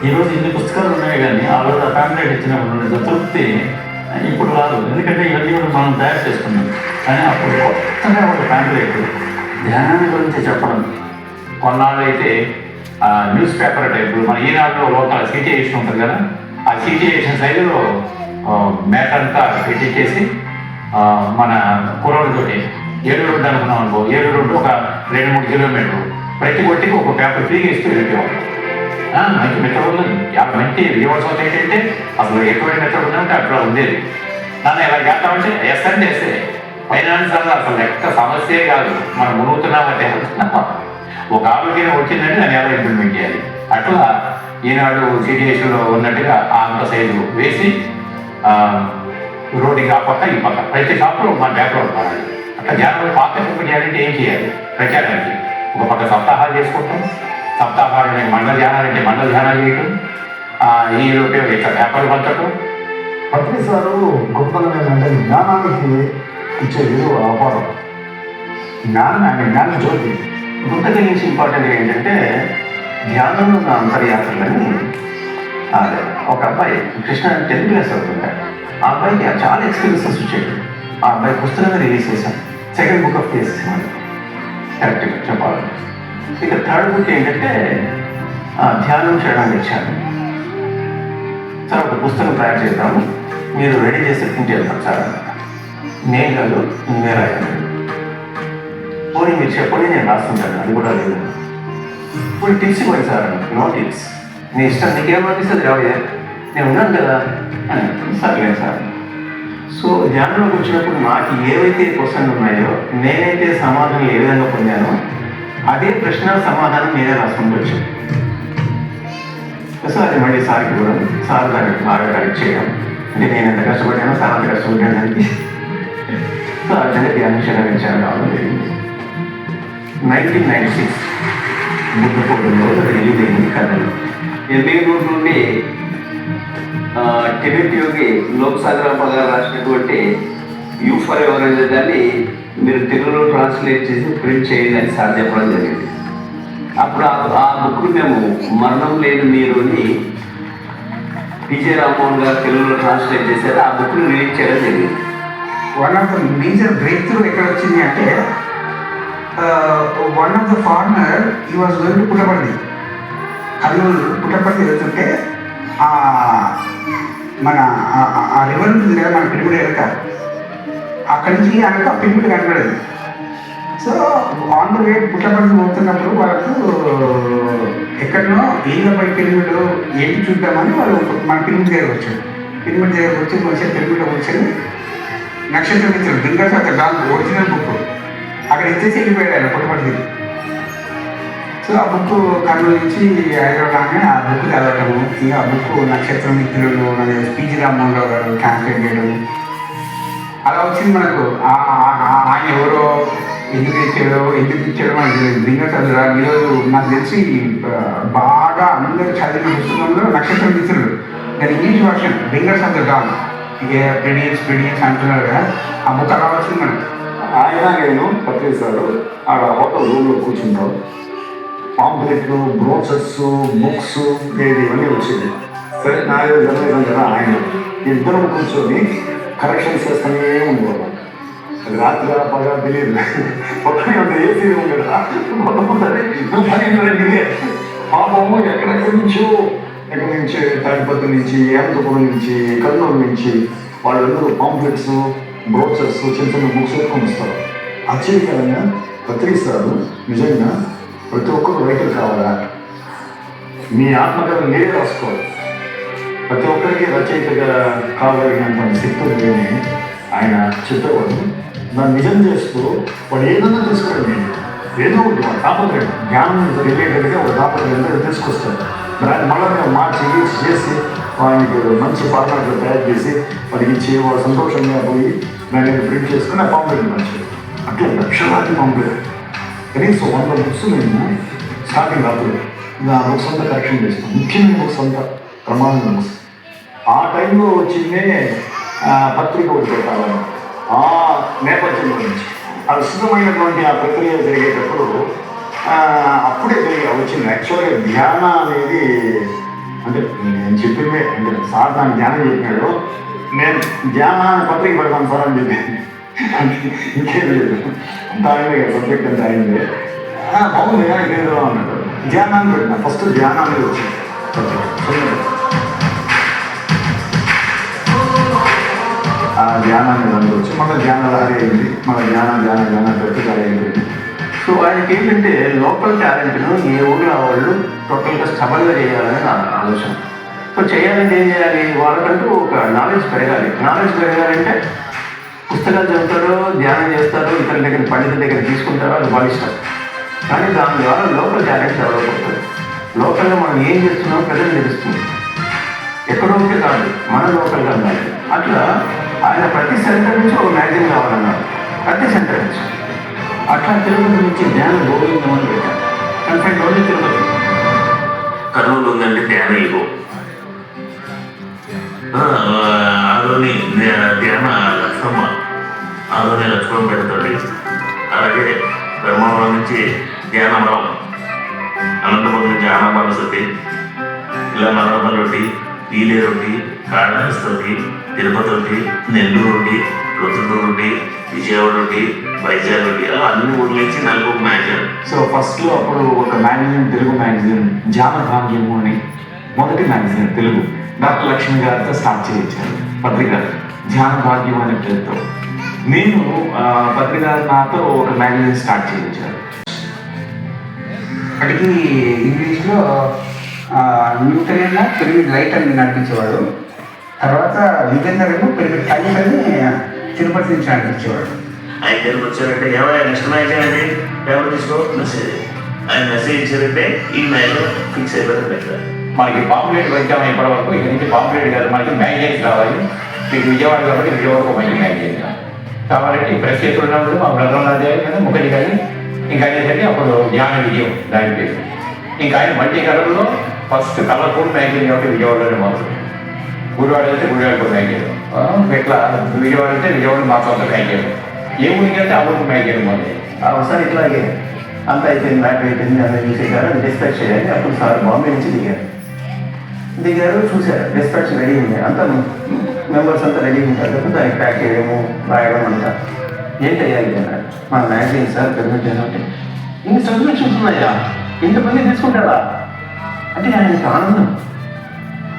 ఈరోజు ఇన్ని పుస్తకాలు ఉన్నాయి కానీ ఆ రోజు ఆ ప్యాంప్లెట్ ఇచ్చినప్పుడు తృప్తి ఇప్పుడు రాదు. ఎందుకంటే ఇవన్నీ కూడా మనం తయారు చేసుకున్నాం. కానీ అప్పుడు కొత్తగా ఒక ప్యాంప్లెట్ ధ్యానాన్ని గురించి చెప్పడం. కొన్నాళ్ళు అయితే న్యూస్ పేపర్ టైపు మన ఈనాడులో లోకల్ సిటియేషన్ ఉంటుంది కదా, ఆ సిటియేషన్ సైజులో మ్యాటర్ అంతా పెట్టించేసి మన కుర్రోళ్ళతోటి 7 రోడ్డు అనుకున్నాం అనుకో, 7 రోడ్డు ఒక 2-3 కిలోమీటర్లు ప్రతి కొట్టికి ఒక పేపర్ ఫ్రీగా ఇస్తూ వెళ్ళేవాళ్ళు. మంచి మెథడ్ మంచి రివర్స్ అవుతాయి. ఏంటంటే అసలు ఎటువంటి మెథడ్ ఉందంటే అట్లా ఉండేది. నన్ను ఎలా చేస్తామంటే ఎస్ఎన్ చేస్తే ఫైనాన్స్ అన్న అసలు లెక్క సమస్యే కాదు, మనం మునుగుతున్నామంటే ఒక ఆరోగ్యం వచ్చిందంటే దాన్ని ఎలా ఇంప్లిమెంట్ చేయాలి. అట్లా ఈనాడు సిటియేషన్లో ఉన్నట్టుగా అంత సైజు వేసి రోడ్డుకి ఆ పక్క ఈ పక్క ప్రతి షాప్లో మన బ్యాక్గ్రౌండ్ కావాలి. అట్లా ధ్యానం పాత్ర చేయాలంటే ఏం చేయాలి? ప్రచారానికి ఒక పక్క సప్తాహాలు చేసుకుంటాం, సప్తాహాలు మండల ధ్యానాలు అంటే మండల ధ్యానాలు చేయటం, ఈ లోపే ఇట్లా పేపర్లు పంచటం. పత్రి సారు గొప్పతనం ఏంటంటే జ్ఞానానికి ఇచ్చే విలువ అపారం. జ్ఞాన జ్యోతి. గుంతకి నుంచి ఇంపార్టెంట్ ఏంటంటే ధ్యానంలో ఉన్న అంతర్యాత్రలని ఒక అబ్బాయి కృష్ణ 10th క్లాస్ అవుతుంటాడు. ఆ అబ్బాయికి చాలా ఎక్స్పీరియన్సెస్ వచ్చాడు. ఆ అబ్బాయి పుస్తకంగా రిలీజ్ చేశాను. సెకండ్ బుక్ ఆఫ్ కేసెస్ మనం కరెక్ట్గా చెప్పాలి. ఇక థర్డ్ బుక్ ఏంటంటే ధ్యానం చేయడానికి ఇచ్చాను. సార్ ఒక పుస్తకం తయారు చేద్దాము, మీరు రెడీ చేస్తే ప్రింట్ చేద్దాం సార్. నేను కాదు నువ్వే రాయాలి. పోనీ మీరు చెప్పండి, నేను రాస్తుంటాను. అది కూడా లేదు. ఇప్పుడు టిప్స్ ఇవ్వండి సార్. నో టిప్స్, నీ ఇష్టం, నీకేమనిపిస్తుంది రావయ్యా, నేను ఉన్నాను కదా అని. సర్లేదు సార్. సో ధ్యానంలోకి వచ్చినప్పుడు నాకు ఏవైతే క్వశ్చన్లు ఉన్నాయో, నేనైతే సమాధానం ఏ విధంగా పొందానో అదే ప్రశ్న సమాధానం నేనే రాసుకుంటూ వచ్చాను. సో అది మళ్ళీ సార్కి కూడా సార్ దాన్ని బాగా కరెక్ట్ చేయడం. అంటే నేను ఎంత కష్టపడ్డానో సార్ అంత కష్టపడ్డానికి. సో ఆ విధంగా ధ్యానం చేయడం ఇచ్చాను కావడం జరిగింది. 1996 బుద్ధపూర్లో రిలీజ్ అయింది కథలు. ఎల్బీగూరు నుండి టిబెట్ యోగి లోక్సాగరాంప గారు రాసినటువంటి యూ ఫర్ ఎవర్ అనే దాన్ని మీరు తెలుగులో ట్రాన్స్లేట్ చేసి ప్రింట్ చేయండి అని సార్ చెప్పడం జరిగింది. అప్పుడు ఆ బుక్ మేము మరణం లేదు మీరు అని పిజే రామ్మోహన్ గారు తెలుగులో ట్రాన్స్లేట్ చేశారు. ఆ బుక్ని రిలీజ్ చేయడం జరిగింది. One of the major break through ఎక్కడ వచ్చింది అంటే వన్ ఆఫ్ ద ఫార్మర్ ఈ was going to Puttaparthi. Kurnool Puttaparthi వెళ్తుంటే మన ఆ రివర్ ఉంటుంది కదా, మన పిడిమిడి వెళ్తా, అక్కడి నుంచి ఆయనకు ఆ పిడిమిడి కనపడేది. So on the way Puttaparthi పోతున్నప్పుడు వాళ్ళకు ఎక్కడనో ఈగపై పిడిమిడు ఏంటి చూద్దామని వాళ్ళు మన పిడిమిడి దగ్గర వచ్చాడు. పిడిమిడి దగ్గరకు వచ్చి వచ్చే పిడిమిడి వచ్చి నక్షత్రం ఇచ్చారు. దుర్గాశాస్త్ర దాని ఒరిజినల్ బుక్ అక్కడ ఇచ్చేసి వెళ్ళిపోయాడు ఆయన పుట్టపర్తి. సో ఆ బుక్ కర్నూలు నుంచి హైదరాబాద్నే ఆ బుక్ చదవటము, ఇంకా ఆ బుక్ నక్షత్రం మిత్రులు పిజి రామ్మోహన్ రావు గారు ట్రాన్స్లేట్ చేయడం, అలా వచ్చింది మనకు. ఆయన ఎవరో ఎందుకు ఇచ్చాడో మనకి దింగ చదువురా. ఈరోజు నాకు తెలిసి బాగా అందరూ చదివిన పుస్తకంలో నక్షత్రం మిత్రులు, దాని English version bringers of the dawn, Pleiadians అంటున్నారు కదా, ఆ బుక్ అలా వచ్చింది మనకు. ఆయన నేను పత్రి సారు ఆడ హోటల్ రూమ్లో కూర్చుంటాం. పాంప్లెట్లు, బ్రోచర్స్, బుక్స్ ఇవన్నీ వచ్చేది. సరే నా జర్నలిజం కదా, ఆయన ఇద్దరం కూర్చొని కరెక్షన్స్ చేస్తూనే ఉండేవాళ్ళం. అది రాత్రి పగా తెలియదు. పక్కనే అంత ఏసీ రూమ్ కదా, పాపము ఎక్కడి నుంచి తాడిపత్రి నుంచి, అనంతపురం నుంచి, కర్నూలు నుంచి వాళ్ళందరూ పాంప్లెట్స్, బ్రోచర్స్, చిన్న చిన్న బుక్స్ ఎత్తుకొని వస్తారు. ఆశ్చర్యకరంగా పత్రిస్తారు నిజంగా ప్రతి ఒక్కరు రైతులు కావాలా, మీ ఆత్మకథ మీరే రాసుకోవాలి. ప్రతి ఒక్కరికి రచయితగా కావాలనేటువంటి శక్తి ఉందని ఆయన చెప్పేవాడు. దాన్ని నిజం చేస్తూ వాడు ఏదైనా తీసుకోవడం, ఏదో ఒకటి వాడు తాపత్రయం, జ్ఞానం రిలేటెడ్గా ఒక తాపత్రయం తీసుకొస్తారు. దాన్ని మళ్ళీ మేము మార్చి యూజ్ చేసి ఆయనకు మంచి ఫార్మాట్లో తయారు చేసి వాడికి ఇచ్చి వాడు సంతోషంగా పోయి దాన్ని ప్రింట్ చేసుకుని ఆ పాంప్లెట్ మంచి అట్లా లక్షలాది పాంప్లెట్, కనీసం 100 బుక్స్ మేము స్టార్టింగ్ రాత్రులు ఆ బుక్స్ అంతా కరెక్షన్ చేస్తాం. ముఖ్యమైన బుక్స్ అంతా ప్రమాదమైన బుక్స్. ఆ టైంలో వచ్చిందే పత్రిక ఒకటి పెట్టాలని ఆ నేపథ్యం గురించి అద్భుతమైనటువంటి ఆ ప్రక్రియ జరిగేటప్పుడు అప్పుడే వచ్చింది. యాక్చువల్గా ధ్యాన అనేది అంటే నేను చెప్పిందే, అంటే సార్ నాకు ధ్యానం చెప్పినాడు, నేను ధ్యాన పత్రిక పెడతాను సార్ అని చెప్పి ఇంకేం లేదు. దాని సబ్జెక్ట్ అంతా అయింది. బాగుంది లేదు అన్నాడు. ధ్యానాన్ని పెట్టిన ఫస్ట్ ధ్యానాన్ని వచ్చింది. ఆ ధ్యానాన్ని దానికి వచ్చి మళ్ళీ ధ్యానం లాగే అయింది. మళ్ళీ ధ్యానం పెట్టి లాగే అయిపోయింది. సో ఆయనకి ఏంటంటే లోకల్ టాలెంట్ను ఏ ఊళ్ళో వాళ్ళు టోటల్గా స్టబల్గా చేయాలని నా ఆలోచన. సో చేయాలంటే ఏం చేయాలి, వాళ్ళకంటూ ఒక నాలెడ్జ్ పెరగాలి. నాలెడ్జ్ పెరగాలంటే పుస్తకాలు చదువుతారో, ధ్యానం చేస్తారో, ఇతరుల దగ్గర పండితుల దగ్గర తీసుకుంటారో, అది వాళ్ళ ఇష్టం. కానీ దాని ద్వారా లోకల్ టాలెంట్ డెవలప్ అవుతుంది. లోకల్గా మనం ఏం చేస్తున్నామో ప్రజలు తెలుస్తుంది. ఎక్కడో ఉంటే కాదు, మన లోకల్గా ఉండాలి. అట్లా ఆయన ప్రతి సెంటర్ నుంచి ఒక మ్యాగజైన్ కావాలన్నారు, ప్రతి సెంటర్ నుంచి. అట్లా తిరుపతి నుంచి ధ్యాన గోవిందం అని పెట్టారు. Confine only Tirupati. కర్నూలు ఉందంటే ధ్యాన ఇగో, ఆలోని ధ్యాన లక్ష్మమ్మ, ఆలోని లక్ష్మమ్మ పెడతాడు. అలాగే ధర్మవరం నుంచి ధ్యానవరం, అనంతపురం నుంచి ఆనబాల సతి, ఇలా మరొక రొట్టి, పీలే రొట్టి, కాళహస్తి రొట్టి, తిరుపతి రొట్టి, నెల్లూరు రొట్టి, ప్రొద్దుటూరు రొట్టి, విజయవాడ రొట్టి, వైజాగ్ రొట్టి, అలా అన్ని ఊర్ల నుంచి 4 మ్యాగజైన్. సో ఫస్ట్లో అప్పుడు ఒక మ్యాగజైన్, తెలుగు మ్యాగజైన్ ధ్యాన భాగ్యము అని మొదటి మ్యాగజైన్ తెలుగు డాక్టర్ లక్ష్మి గారితో స్టార్ట్ చేయించారు పత్రిక, ధ్యాన భాగ్యం అనే పేరుతో. నేను పత్రిక నాతో ఒక మ్యాగజైన్ స్టార్ట్ చేయించారు. అప్పటికి ఇంగ్లీష్లో న్యూటన్ పెరిగి లైట్ అని నడిపించేవాడు. తర్వాత యుగేందర్ ఏమో పెరిగి టైమ్స్ అని తిరుపతి నుంచి నడిపించేవాడు. ఆయన తెలుగు వచ్చారంటే ఏమైనా నెక్స్ట్ మ్యాగజైన్ అండి పేపర్ తీసుకో మెసేజ్, ఆయన మెసేజ్ ఇచ్చారంటే ఈ మ్యాగజైన్ ఫిక్స్ అయిపోతుంది ఇక్కడ. మనకి పాంప్లెట్ వచ్చాము ఇప్పటి వరకు, ఇక్కడ నుంచి పాంప్లెట్ కాదు, మనకి మ్యాగజైన్స్ కావాలి. మీకు విజయవాడ కాబట్టి విజయవాడకు మంచి మ్యాగజైన్ కావాలంటే ప్రెస్ ఎక్కడున్నప్పుడు మా బ్రదర్ రాజే కదా ముఖడి కానీ ఇంకా అనేసరికి అప్పుడు ధ్యాన విజయం దాని పేరు. ఇంకా ఆయన మల్టీ కలర్లో ఫస్ట్ కలర్ఫుల్ మ్యాగజైన్ కాబట్టి విజయవాడలోనే మాత్రం. గుడివాడ అయితే గుడివాడకు మ్యాగజైన్, ఇట్లా విజయవాడ అయితే విజయవాడ మా సొంత మ్యాగజైన్, ఏ ఊరికి అయితే ఆ ఊరికి మ్యాగజైన్ మాది. ఒకసారి ఇట్లాగే అంత అయిపోయింది, మ్యాటర్ అయిపోయింది, అన్నీ చూసేసారు, డిస్పాచ్ చేయాలి. అప్పుడు సార్ బాంబే నుంచి దిగారు, చూశారు డిస్పాచ్ రెడీ ఉంది, అంతా మెంబర్స్ అంతా రెడీ ఉంటారు కదా, దానికి ప్యాక్ చేయడము రాయడం అంతా. ఏంటయ్యా ఇది అన్నాడు. మన మ్యాగజైన్ సార్ పెర్మిషన్ అంటే, ఇన్ని సబ్స్క్రిప్షన్స్ ఉన్నాయా, ఇంతమంది తీసుకుంటారా అంటే ఆయనకి ఆనందం.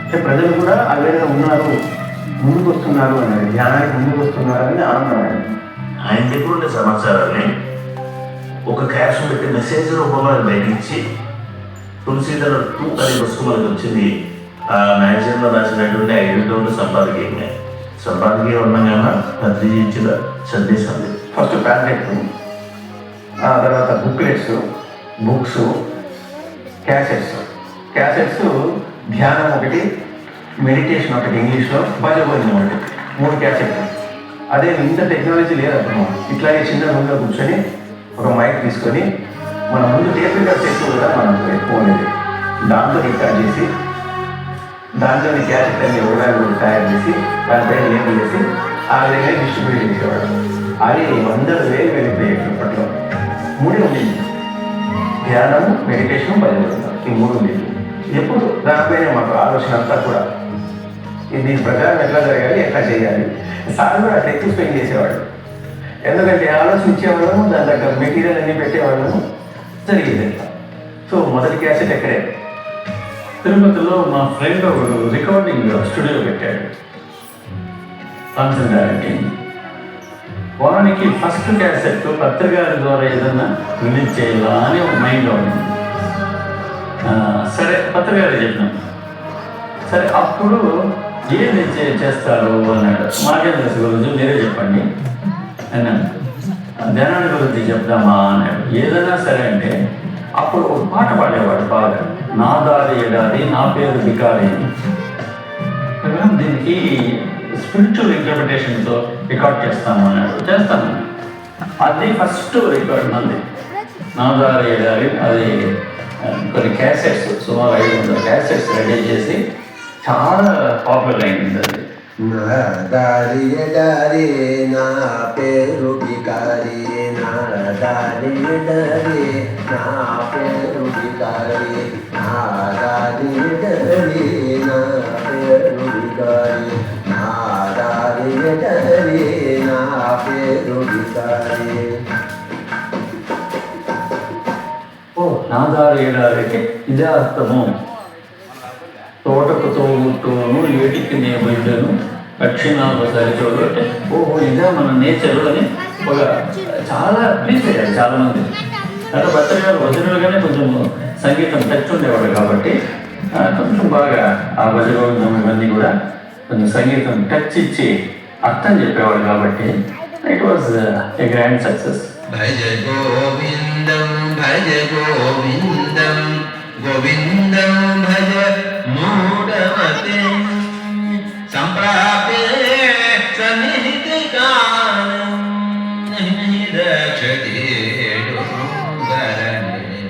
అంటే ప్రజలు కూడా అవేగా ఉన్నారు, ముందుకు వస్తున్నారు అనేది, ధ్యానానికి ముందుకు వస్తున్నారు అనేది ఆనందం. ఆయన దగ్గర ఉండే సమాచారాన్ని ఒక క్యాష్ పెట్టి మెసేజ్ రూపంలో బయట ఇచ్చి తులసీధర 2 అనే పుస్తకం మనకు వచ్చింది. ఆ మ్యాగజైన్లో రాసినటువంటి 5 సంపాదకీయమే. సంపాదకీయ ఉండగా ప్రతిష్ఠించిన సందేశం. ఫస్ట్ ప్యాంప్లెట్, ఆ తర్వాత బుక్లెట్స్, బుక్స్, క్యాసెట్స్ ధ్యానం ఒకటి, మెడిటేషన్ ఒకటి ఇంగ్లీష్లో, భజగోవిందం ఒకటి, 3 క్యాసెట్లు. అదే ఇంత టెక్నాలజీ లేదు అప్పుడు. ఇట్లాగే చిన్న రూమ్లో కూర్చొని ఒక మైక్ తీసుకొని, మన ముందు టేప్ రికార్డ్ ఎక్కువ కదా మనం ఎక్కువ ఉండేది, దాంతో రికార్డ్ చేసి దాంట్లోని క్యాసెట్ అన్ని ఒకదాన్ని తయారు చేసి దానిపైన లేబుల్ చేసి ఆ విధంగా డిస్ట్రిబ్యూట్ చేసేవాడు. అది 100,000 వెళ్ళిపోయాడు ఇప్పట్లో. 3 ఉండేది, ధ్యానము, మెడిటేషన్, భజగోవిందం, ఈ 3 ఉండేది. ఎప్పుడు దానిపైన మాకు ఆలోచన అంతా కూడా దీని ప్రకారం ఎట్లా జరగాలి, ఎట్లా చేయాలి. సార్ కూడా అట్లా ఎక్కువ స్పెండ్ చేసేవాడు. ఎందుకంటే ఆలోచన ఇచ్చేవాళ్ళము, దాని దగ్గర మెటీరియల్ అన్నీ పెట్టేవాళ్ళము, జరిగేది. సో మొదటి క్యాసెట్ ఎక్కడే తిరుపతిలో మా ఫ్రెండ్ ఒకడు రికార్డింగ్ స్టూడియో పెట్టాడు, కాన్సెప్ట్ డైరెక్టింగ్. వానికి ఫస్ట్ క్యాసెట్ పత్రికారి ద్వారా ఏదన్నా రిలీజ్ చేయాలా అని ఒక మైండ్లో ఉంది. సరే పత్రికారి చెప్పినాం. సరే అప్పుడు ఏది చేస్తారు అన్నాడు. మాకేం తెలుసు గురించి మీరే చెప్పండి అన్నాడు. ధ్యానాన్ని గురించి చెప్దామా అన్నాడు. ఏదైనా సరే అంటే అప్పుడు ఒక పాట పాడేవాడు బాగా, నా దారి ఎడారి నా పేరు బికారి. దీనికి స్పిరిచువల్ ఇంటర్ప్రిటేషన్తో రికార్డ్ చేస్తాము అన్నాడు. చేస్తాను. అది ఫస్ట్ రికార్డ్ మంది, నా దారి ఎడారి. అది కొన్ని క్యాసెట్స్, సుమారు 500 క్యాసెట్స్ రెడీ చేసి చాలా పాపులర్ అయింది. అది నా దారి ఎడారి నా పేరు బికారి, నా దారి ఎడారి నా పేరు బికారి, నా దారి ఎడారి నా పేరు బికారి, నా దారి ఎడారి నా పేరు బికారి. ఓ నా దారి ఎడారికి ఇదే అర్థము. తోటకు తోగుతూను ఏటికి నే బిడ్డను దక్షిణాలు సరిచోడు అంటే ఓహో ఇదే మన నేచరు అని ఒక చాలా ప్లీజ్ అయ్యారు చాలామంది. అంటే భర్త గారు ఒరిజినల్గానే కొంచెం సంగీతం టచ్ ఉండేవాడు కాబట్టి కొంచెం బాగా ఆ భజగోవిందం ఇవన్నీ కూడా కొంచెం సంగీతం టచ్ ఇచ్చి అర్థం చెప్పేవాడు కాబట్టి it was a grand success. భజ గోవిందం భజ గోవిందం గోవిందం భజ మూఢమతే సంప్రాప్తే సన్నిహిత కాలం నహి రక్షతి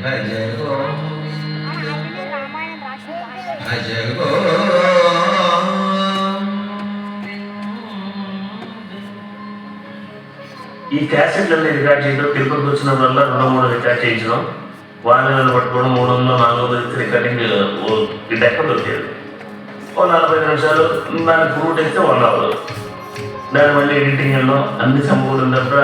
భజ భజ ఈ క్యాసెట్లన్నీ రికార్డ్ చేయడం తిరుపతికి వచ్చిన వల్ల 2-3 రికార్డ్ చేయించడం వాళ్ళని పట్టుకోవడం 300-400 రికార్డింగ్ డెక్క దొరికేది. 45 నిమిషాలు దానికి ఫ్రూట్ వేస్తే 1 అవర్. దాని మళ్ళీ ఎడిటింగ్లో అన్ని సమకూడినప్పుడు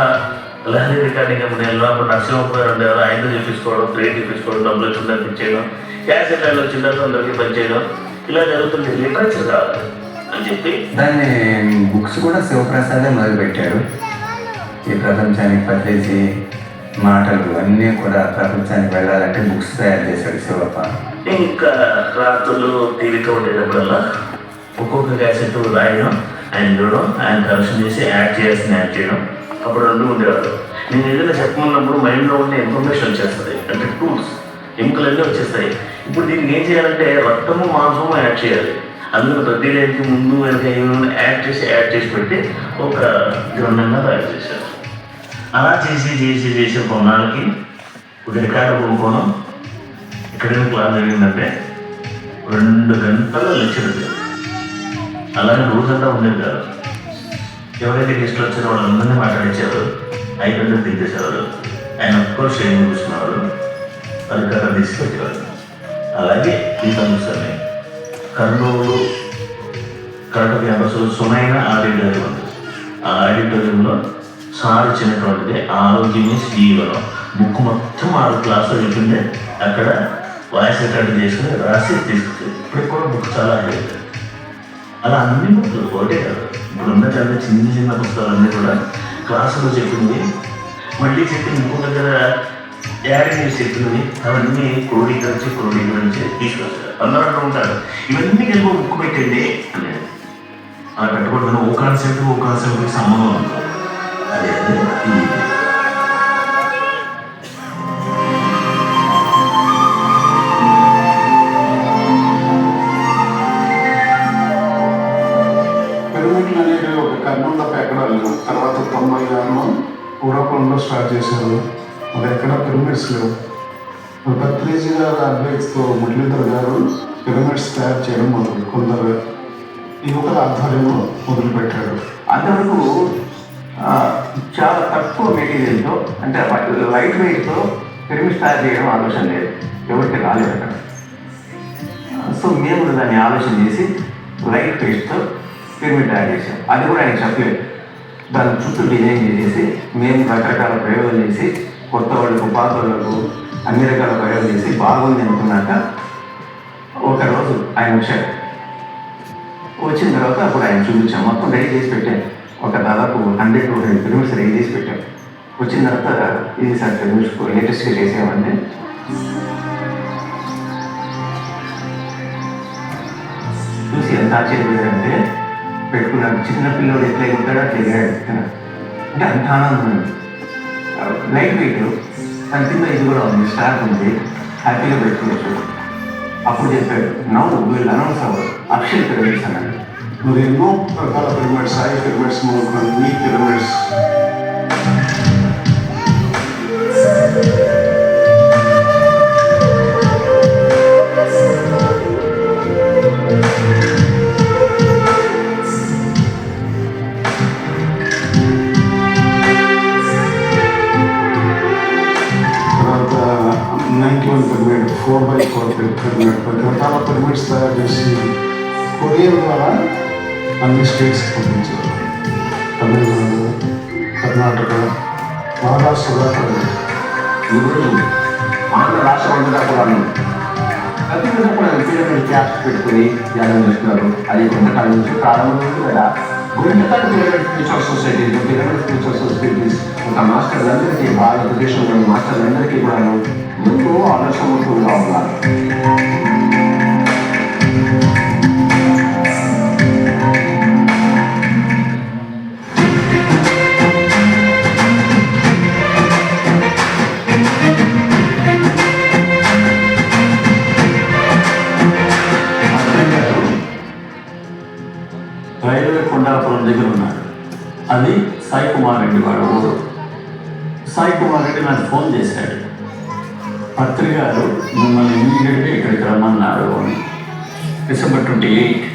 లహరి రికార్డింగ్ కంపెనీలో అప్పుడు నరసింహ ఉండేవారు. ఆయనతో చేయించుకోవడం, క్రియేట్ చేయించుకోవడం, డబ్బులు వచ్చిందని పిచ్చేయడం, క్యాసెట్లలో వచ్చిన తర్వాత అందరికీ పనిచేయడం, ఇలా జరుగుతుంది. లిటరేచర్ కావాలి అని చెప్పి దాన్ని బుక్స్ కూడా శివప్రసాదే మొదలుపెట్టాడు. ఈ ప్రపంచానికి పట్టేసి మాటలు అన్నీ కూడా ప్రపంచానికి వెళ్ళాలంటే బుక్స్ తయారు చేశాడు శివప్ప. ఇంకా రాత్రులు టీవీతో ఉండేటప్పుడల్లా ఒక్కొక్క క్యాసెట్ రాయడం, ఆయన చూడడం, ఆయన కరెక్షన్ చేసి యాడ్ చేయడం. అప్పుడు 2 ఉండేవారు. నేను ఏదైనా చెప్పమన్నప్పుడు మైండ్లో ఉండే ఇన్ఫర్మేషన్ వచ్చేస్తుంది, అంటే టూల్స్ ఎముకలన్నీ వచ్చేస్తాయి. ఇప్పుడు దీనికి ఏం చేయాలంటే రక్తము మాంసము యాడ్ చేయాలి. అందులో ప్రతి లైన్కి ముందు వెనక ఏమైనా యాడ్ చేసి పెట్టి ఒక గ్రంథంగా తయారు చేశారు. అలా చేసి కొన్నాళ్ళకి ఒక రికార్డు కొనుక్కోవడం. ఎక్కడైనా క్లాస్ జరిగిందంటే 2 గంటల లెక్చర్. అలాగే రోజంతా ఉండేది కాదు. ఎవరైతే గెస్ట్లు వచ్చారో వాళ్ళందరినీ మాట్లాడించారు, 5 గంటలు తీసేసేవారు. ఆయన ఒక్కరు స్టేజ్ కూర్చున్నారు, రికార్డు తీసుకొచ్చేవారు. అలాగే గీతం చూస్తాను. కర్నూలు కరెక్ట్ క్యాంపస్లో సుమైన ఆడిటోరియం ఉంది. ఆ ఆడిటోరియంలో సార్ ఇచ్చినటువంటిది ఆరోగ్యమే జీవనం బుక్ మొత్తం 6 క్లాసులు చెప్పిందే అక్కడ వాయిస్ రికార్డు చేసుకుని రాసి తీసుకొచ్చింది. ఇప్పటికి కూడా బుక్ చాలా హైలైట్. అలా అన్ని బుక్లు ఒకటే కాదు, ఇప్పుడు ఉన్న చాలా చిన్న పుస్తకాలన్నీ కూడా క్లాసులో చెప్పింది, మళ్ళీ చెప్పింది ఇంకో దగ్గర యాడ్ చేసి చెప్పింది, అవన్నీ క్రోడీకరించి తీసుకొచ్చారు. అందరూ అంటూ ఉంటారు ఇవన్నీ కలిపి బుక్ పెట్టండి అనేది. అలా పెట్టకూడదు. ఓ కాన్సెప్ట్కి సంబంధం ఉంటుంది. అదే పిరమిడ్లు అనేవి ఒక కర్నూలులో ఎక్కడాలు తర్వాత 96లో పూర్వకంలో స్టార్ట్ చేశారు. అది ఎక్కడ పిరమిడ్స్ లేవు. భత్రీజీ గారు అడ్వైస్తో మురళీధర్ గారు పిరమిడ్స్ తయారు చేయడం కొందరు యువకుల ఆధ్వర్యంలో మొదలుపెట్టాడు. అంతవరకు చాలా తక్కువ మెటీరియల్తో, అంటే లైట్ వెయిట్తో పిరమిడ్స్ తయారు చేయడం ఆలోచన లేదు, ఎవరికి రాలేదు అక్కడ. సో మేము దాన్ని ఆలోచన చేసి లైట్ వెయిట్తో పిరమిడ్ తయారు చేసాం. అది కూడా ఆయన చెప్పలేదు. దాని చుట్టూ డిజైన్ చేసేసి మేము రకరకాల ప్రయోగాలు చేసి కొత్త వాళ్ళకు పాత వాళ్ళకు అన్ని రకాల ప్రయోగాలు చేసి బాగుంది అనుకున్నాక ఒకరోజు ఆయన వచ్చాడు. వచ్చిన తర్వాత అప్పుడు ఆయన చూపించాం, మొత్తం రెడీ చేసి పెట్టాం. ఒక దాదాపు 100 to 100 పిరమిడ్స్ రెడీ చేసి పెట్టాం. వచ్చిన తర్వాత ఇది సార్ పిరమిడ్స్ లేటెస్ట్గా చేసామంటే చూసి ఎంత ఆశ్చర్యపోయారంటే పెట్టుకున్నాడు. చిన్న పిల్లడు ఎట్లా ఉంటాడో అట్లా ఎగాడు. అంటే అంత ఆనందం ఉంది. లైట్ వెయిట్ దాని కింద ఇది కూడా ఉంది, స్టార్ట్ ఉంది, హ్యాపీగా పెట్టుకోవచ్చు. అప్పుడు చెప్పాడు, నవ్వు వీళ్ళు అనౌన్స్ అవ్వరు అక్షయ్ పిరమిడ్స్ అన్నాడు. మరి ఎన్నో రకాల పిరమిడ్స్, సాయి పిరమిడ్స్ మొదలుకొని ఈ పిరమిడ్స్ తర్వాత 91 పిరమిడ్, 4x4 పిరమిడ్, రకరకాల పిరమిడ్స్ తయారు చేసి కొరియర్ ద్వారా అన్ని స్టేట్స్కి పంపించారు. తమిళనాడు, కర్ణాటక, మహారాష్ట్ర దాకా ఈరోజు ఆంధ్ర రాష్ట్రం అంతటా కూడా ప్రతి రోజు కూడా పిరమిడ్ క్యాప్స్ పెట్టుకుని ధ్యానం చేస్తున్నారు. అది కొంతకాలం నుంచి ప్రారంభం కదా. Guntakal pyramid spiritual societies, pyramid spiritual societies ఒక మాస్టర్లందరికీ, భారతదేశంలో మాస్టర్లందరికీ కూడా ఎంతో ఆదర్శవంతులుగా ఉన్నారు. ఉండేటువంటి వాడు ఊరు. సాయి కుమార్ రెడ్డి నాకు ఫోన్ చేశాడు, పత్రి గారు మిమ్మల్ని ఇమీడియట్గా ఇక్కడికి రమ్మన్నారు అని. డిసెంబర్ 28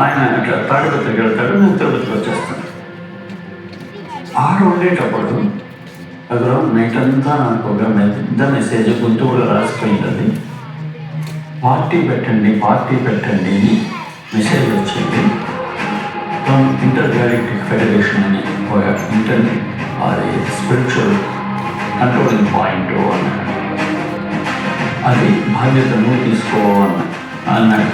ఆయన అట్లా తాడిపత్రికి వెళ్తాడు, నేను తిరుపతికి వచ్చేస్తాను. ఆడ ఉండేటప్పుడు అక్కడ నైట్ అంతా నాకు ఒక పెద్ద మెసేజ్ గుంటూరులో రాసిపోయింది. అది పార్టీ పెట్టండి అని మెసేజ్ వచ్చింది. ఫ్రమ్ ఇంటర్ గ్యాలక్టిక్ ఫెడరేషన్ అని ఒక అది స్పిరిచువల్ కంట్రోలింగ్ పాయింట్ అన్నాడు. అది బాధ్యతను అన్నాడు.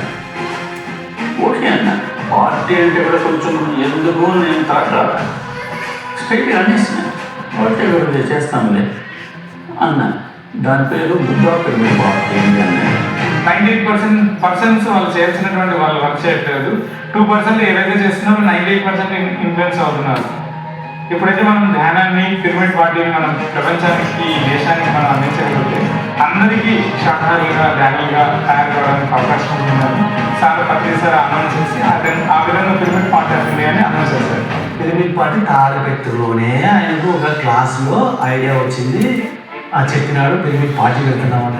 ఓకే అన్న, పార్టీ అంటే కూడా కొంచెం ఎందుకు నేను స్ట్రైట్గా అనేసిన, పార్టీ కూడా చేస్తానులే అన్న. దాని పేరు బుద్ధా పిరమిడ్ పార్టీ అన్నాడు. 98% వాళ్ళు చేయాల్సినటువంటి వాళ్ళు వర్క్ చేయట్లేదు. 2% ఏదైతే చేస్తున్నారో 98% ఇన్ఫ్లుయెన్స్ అవుతున్నారు. ఎప్పుడైతే మనం ధ్యానాన్ని, పిరమిడ్ పార్టీని మనం ప్రపంచానికి, దేశానికి మనం అందించగలిగితే అందరికీ శాఖాలుగా, ధ్యానులుగా తయారు కావడానికి అవకాశం ఉంటుందని సార్ పత్రి సార్ అనౌన్స్ చేసి ఆ విధంగా పిరమిడ్ పార్టీ అవుతుంది అని అనౌన్స్ చేశారు. పిరమిడ్ పార్టీ తాడిపత్రిలోనే ఆయనకు ఒక క్లాస్లో ఐడియా వచ్చింది. చెప్పినాడు పిరమిడ్ పార్టీ వెళ్తున్నామని.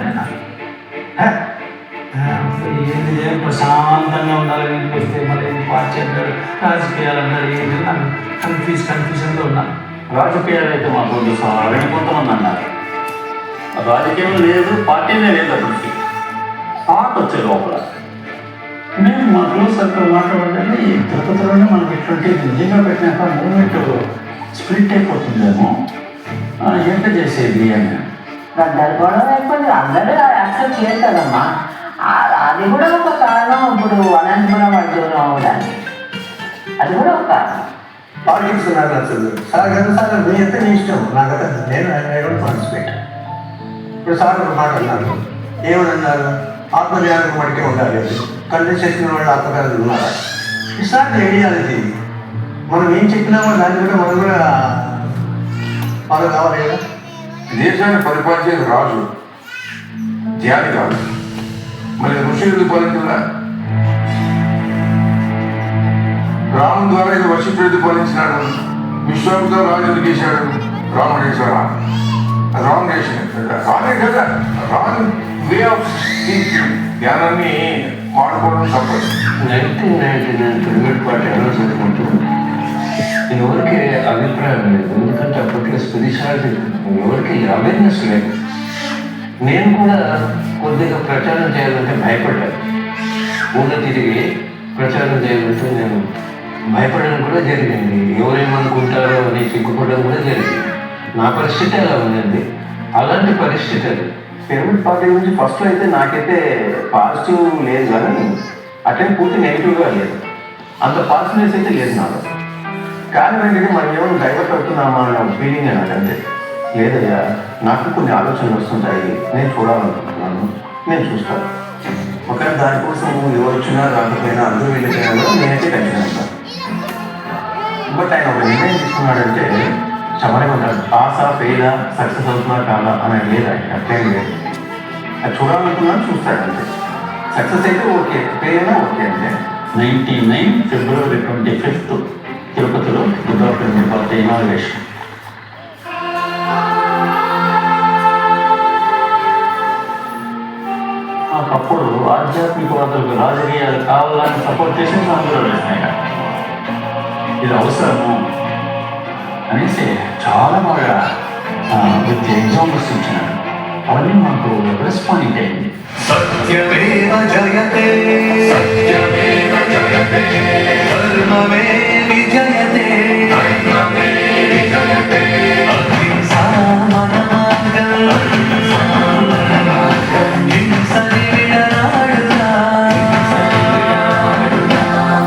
ఏంటి ప్రశాంతంగా ఉండాలని వస్తే మళ్ళీ పార్టీ అంటారు, రాజకీయాలు అంటారు, ఏంటి నాకు కన్ఫ్యూజన్లో ఉన్నా. రాజకీయాలు అయితే మాకు సార్ కొంతమంది అన్నారు. రాజకీయం లేదు, పార్టీనే లేదు. అప్పటికి థాట్ వచ్చే లోపల నేను మా క్లోజ్ సర్కిల్ మాట్లాడండి, తిరుపతిలోనే మనకి ఇటువంటి నిజంగా పెట్టినాక మూమెంట్ స్ప్లిట్ అయిపోతుందేమో, ఎంత చేసేది అని. గొడవ అయిపోయింది, అందరూ యాక్సెప్ట్ చేస్తారమ్మా. అది కూడా ఒక కారణం. ఇప్పుడు అనంతపురం అడ్డూరం అవడానికి అది కూడా ఒక కారణం. పాలిటిక్స్ నాకు నచ్చదు సార్. కదా సార్, మీ ఎంత నీ ఇష్టం, నాకు నేను పార్టిసిపేట్. ఇప్పుడు సార్ ఒక మాట అన్నారు, ఏమని అన్నారు? ఆత్మజ్ఞానం మడికే ఉండాలి. కళ్ళు చేసిన వాళ్ళు ఆత్మజ్ఞానం ఉన్నారా? సార్ ఐడియాలజీ మనం ఏం చెప్పినామో దాన్ని కూడా మనం కూడా ఫాలో కావాలి కదా. దేశాన్ని పరిపాలించే రాజు ధ్యాని కాదు, మరి ఋషులు పాలించారా? రాముని ద్వారా ఇది వర్షిప్రేది పాలించినాడు. విశ్వామిత్ర రాజు ఎందుకు చేశాడు? రాముడు చేశాడా? రాంగ్ రానే కదా, రాంగ్ వే ఆఫ్ థింకింగ్. ధ్యానాన్ని వాడుకోవడం తప్పదు. 1999 పిరమిడ్ పార్టీ ఎలా చదువుకుంటూ ఎవరికి అభిప్రాయం లేదు. ఎందుకంటే అప్పట్లో స్పిరిచువాలిటీ ఎవరికి అవేర్నెస్ లేదు. నేను కూడా కొద్దిగా ప్రచారం చేయాలంటే భయపడ్డాను. ఊళ్ళో తిరిగి ప్రచారం చేయాలంటే నేను భయపడడం కూడా జరిగింది. ఎవరేమనుకుంటారో అని సిగ్గుపడడం కూడా జరిగింది. నా పరిస్థితి అలా ఉందండి. అలాంటి పరిస్థితి అది. పిరమిడ్ పార్టీ గురించి ఫస్ట్లో అయితే నాకైతే పాజిటివ్ లేదు, కానీ అట్లే పూర్తి నెగిటివ్గా లేదు. అంత పాజిటివ్నెస్ అయితే లేదు నాకు. కానీ ఏంటంటే మనం ఏమైనా డైవర్ట్ అవుతున్నామా అన్న ఫీలింగ్ నాకంటే లేదయ్యా. నాకు కొన్ని ఆలోచనలు వస్తుంటాయి, నేను చూడాలనుకుంటున్నాను, నేను చూస్తాను. ఒకవేళ దానికోసం ఎవరు వచ్చినా రాకపోయినా అందరూ వెళ్ళిపోయినా కూడా నేనైతే టెన్షన్ ఉంటాను. బట్ ఆయన ఒక నిర్ణయం తీసుకున్నాడంటే చెప్పలేమంటారు. పాసా ఫెయిలా, సక్సెస్ అవుతున్నా కాదా అనేది లేదు. ఆయన అట్లేం లేదు. అది చూడాలనుకున్నాను, చూస్తాడు అంతే. సక్సెస్ అయితే ఓకే, ఫెయిల్ అయినా ఓకే అంటే. 99 ఫిబ్రవరి 25 తిరుపతిలో బుద్ధా పిరమిడ్ పార్టీ ఇనాగ్రేషన్. ఒకప్పుడు ఆధ్యాత్మికవాదులకు రాజకీయాలు కావాలని సపోర్ట్ చేసి సంవత్సరాలు వేసినాయి. ఇది అవసరము అనేసి చాలా బాగా విత్ ఎగ్జాంపుల్స్ ఇచ్చినాడు. అవన్నీ మాకు రెస్పాండ్ అయింది. సత్యమేవ జయతే సత్యమేవ జయతే ధర్మమే విజయతే ధర్మమే విజయతే అహింసా మనమార్గం హింసని విడనాడురా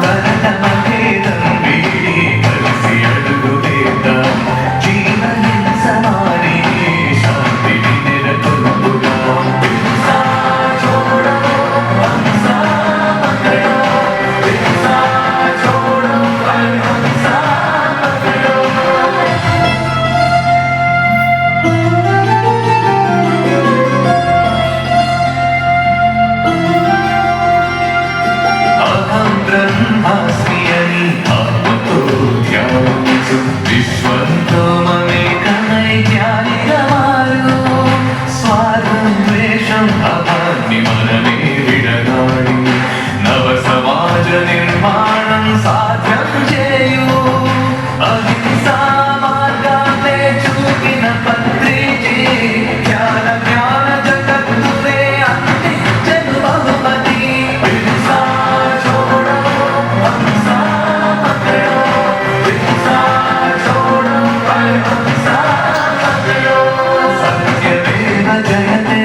తరతమభేదం వీడి కలిసి అడుగువేద్దాం జీవహింస మారి శాంతిని నెలకొల్పుగా छोड़ो విశ్వంతో మమేకమై జ్ఞానిగా మారు స్వార్థం ద్వేషం అపాన్ని మనమే విడనాడి నవ సమాజ నిర్మాణం సాధ్యం చేయు అహింసా మార్గాన్నే చూపిన పత్రిజీ జ్ఞాన జ్ఞాన జగత్తునే అందించను బహుమతి హింసా छोड़ो हिंसा पकड़ो हिंसा छोड़ो हिंसा पकड़ो सत्यमेव जयते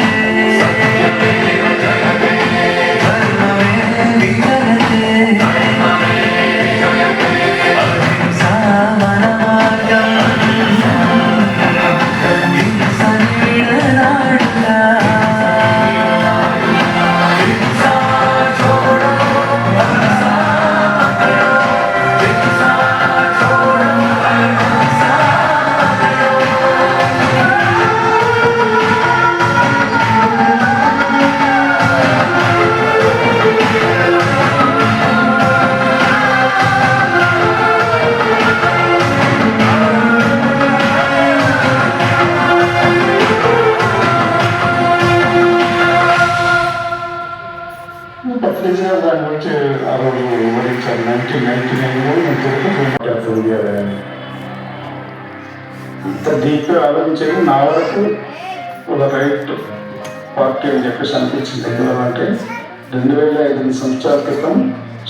सत्यमेव जयते धर्ममे विजयते अहिंसा मनमार्गं हिंसनि विडनाडुगा हिंसा छोड़ो हिंसा पकड़ो हिंसा छोड़ो हिंसा पकड़ो పత్రిక దాని గురించి ఆ రోజు వివరించారు. 1999లో నేను తిరుపతి ఇంత డీప్గా ఆలోచించేది నా వరకు ఒక రైట్ పార్టీ అని చెప్పేసి అనిపించింది. ఎందుకంటే 2005 సంవత్సరాల క్రితం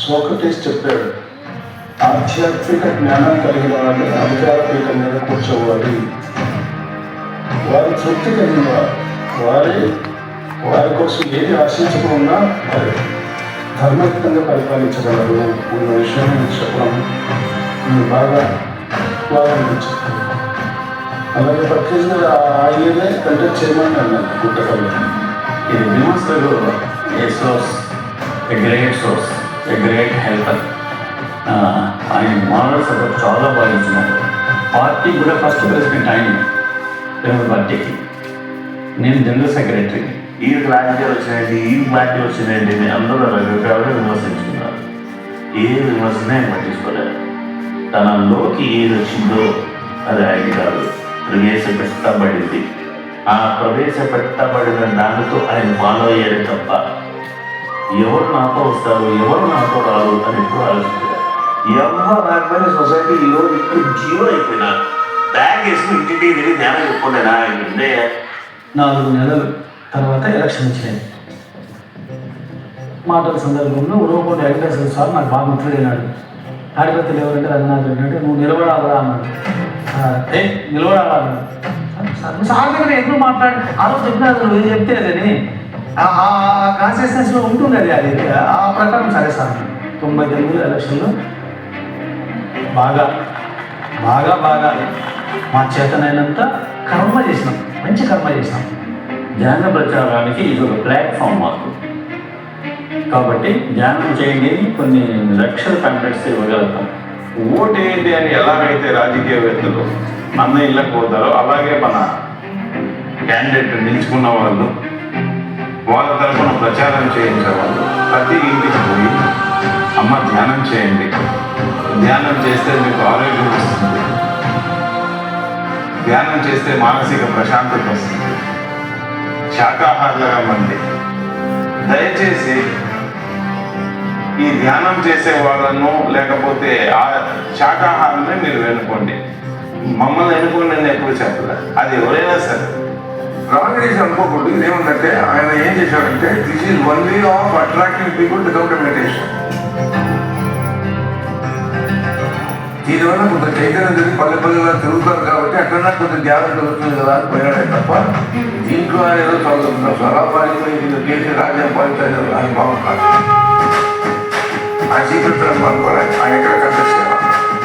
సోక్రటీస్ చెప్పాడు, ఆధ్యాత్మిక జ్ఞానం కలిగిన వారిని అధికార పీఠం మీద కూర్చోవాలి, వారి తృప్తి కలిగిన వారి కోసం ఏది ఆశించకుండా వారి ధర్మయుక్తంగా పరిపాలించగలరు అన్న విషయం నేను చెప్పడం నేను బాగా అనిపించింది. అలాగే ప్రత్యేకంగా ఆయనే కంటెక్ట్ చేయమని అన్నాను గుట్టకల్లో. ఇది విమర్శలు a source, a great source, a great helper. ఆయన మోరల్ సపోర్ట్ చాలా బాగా ఇచ్చినారు. పార్టీ కూడా ఫస్ట్ ప్రెసిడెంట్ ఆయన, తెలుగు పార్టీకి. నేను జనరల్ సెక్రటరీ. ఈ రాజకీయాలు వచ్చినాయండి, ఈ పార్టీ వచ్చినాయండి, అందరూ రకరకాలుగా విమర్శించుకున్నారు. ఏ విమర్శనే ఆయన పట్టించుకోలేదు. తనలోకి ఏది వచ్చిందో అది ఆయన కాదు, ప్రవేశపెట్టబడింది. ఆ ప్రవేశపెట్టబడిన దానితో ఆయన ఫాలో అయ్యాడు తప్ప ఎవరు నాతో వస్తారు, ఎవరు నాతో రారు అని ఎప్పుడు ఆలోచించారు. ఎవరు రాకపోయిన సొసైటీ ఈరోజు ఇప్పుడు జీరో అయిపోయినా బ్యాగ్ వేసుకుని ఇంటింటికి తిరిగి జ్ఞానం చెప్పుకునేనా ఉండే. 4 నెలలు తర్వాత ఎలక్షన్ వచ్చినాయి. మాటల సందర్భంలో ఉరవకోటి వెంకటేశ్వర స్వామి నాకు బాగా మిత్రుడైనాడు. ఆడిపత్రులు ఎవరంటే రఘునాథ్ అన్నాడు, నువ్వు నిలబడాలా అన్నాడు. నిలబడాలా అన్నాడు. సాధారణంగా ఎప్పుడు మాట్లాడి ఆ రోజు చెప్పినారు, నువ్వు ఏం చెప్తే అదని ఆ కాన్షియస్నెస్లో ఉంటుంది. అది ఆ ప్రకారం సరే సార్ 99 ఎలక్షన్లో బాగా బాగా బాగా మా చేతనైనంత కర్మ చేసినాం, మంచి కర్మ చేసినాం. ధ్యాన ప్రచారానికి ఇది ఒక ప్లాట్ఫామ్ మాకు. కాబట్టి ధ్యానం చేయండి, కొన్ని లక్షల కాంటాక్ట్స్ ఇవ్వగలుగుతాం. ఓటేంటి అని ఎలాగైతే రాజకీయవేత్తలు అన్న ఇళ్ళకు పోతారో అలాగే మన క్యాండిడేట్ నిలుచుకున్న వాళ్ళు వాళ్ళ తరఫున ప్రచారం చేయించేవాళ్ళు ప్రతి ఇంటికి పోయి అమ్మ ధ్యానం చేయండి, ధ్యానం చేస్తే మీకు ఆరోగ్యం వస్తుంది, ధ్యానం చేస్తే మానసిక ప్రశాంతత వస్తుంది, శాకాహారులుగా మంది దయచేసి ఈ ధ్యానం చేసే వాళ్ళను లేకపోతే ఆ శాకాహారాన్ని మీరు వెనుకోండి. మమ్మల్ని ఎన్నుకోండి అని ఎప్పుడు చెప్పలేదు. అది ఎవరైనా సరే రాంగ్ అనుకోకూడదు. ఇదేమంటే ఆయన ఏం చేశాడంటే this is one way of attracting people to come to meditation. దీనివల్ల కొంత చైతన్యం తెలిసి పల్లెల్లో తిరుగుతారు కాబట్టి అట్లన్నా కొంత ధ్యానం జరుగుతుంది కదా అని పోయాడే తప్ప దీంట్లో ఆయన ఏదో చదువుతున్నారు చాలా పాలిపోయి చేసి రాజ్యం పాలించారు అని బాగుంటారు. ఆ చీకటి పాల్గొనాలి ఆయన ఎక్కడ కంటెస్ట్ చేయాలి.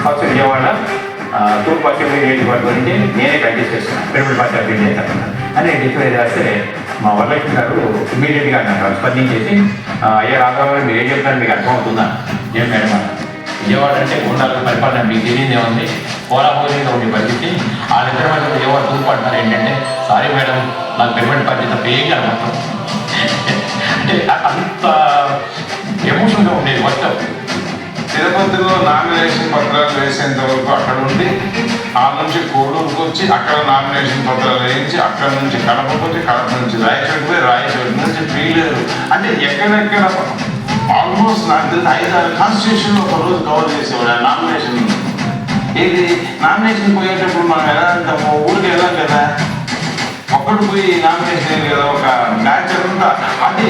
ఫస్ట్ విజయవాడ తూర్పు అసెంబ్లీ నియోజకవర్గం నుంచి నేనే కంటెస్ట్ చేస్తున్నాను, పెరుగుడు పార్టీ అభ్యర్థి చేస్తాను అని డిక్లేర్ చేస్తే మా వరలక్ష్మి గారు ఇమీడియట్గా నాకు స్పందించేసి అయ్యా రాఘవ మీరు ఏం చెప్తారు మీకు అర్థమవుతుందా? ఏం మేడం విజయవాడ అంటే గుండాలకు పరిపాలన మీకు తెలియదే ఉంది, పోరాపోలీగా ఉండే పరిస్థితి. ఆ దగ్గర మధ్య విజయవాడ తూర్పు అంటున్నారు ఏంటంటే సారీ మేడం నాకు పెరుగుడు పార్టీ తప్ప ఏం కనబడతాం అంటే అంత ఎమోషన్గా ఉండేది మొత్తం. తిరుపతిలో నామినేషన్ పత్రాలు వేసేంత వరకు అక్కడ ఉండి ఆ నుంచి కోడూరుకు వచ్చి అక్కడ నామినేషన్ పత్రాలు వేయించి అక్కడ నుంచి కడపకు వచ్చి కడప నుంచి రాయచోటు పోయి రాయచోటు నుంచి పీలేరు అంటే ఎక్కడెక్కడ ఆల్మోస్ట్ నాకు తెలిసి 5-6 కాన్స్టిట్యూషన్లో ఒక రోజు కవర్ చేసేవాడు ఆ నామినేషన్. ఇది నామినేషన్ పోయేటప్పుడు మనం ఎలా అంటాము, ఊరికి వెళ్ళాం కదా, ఒక్కడు పోయి నామినేషన్ అయ్యింది కదా, ఒక బ్యాచ్ అంతా అది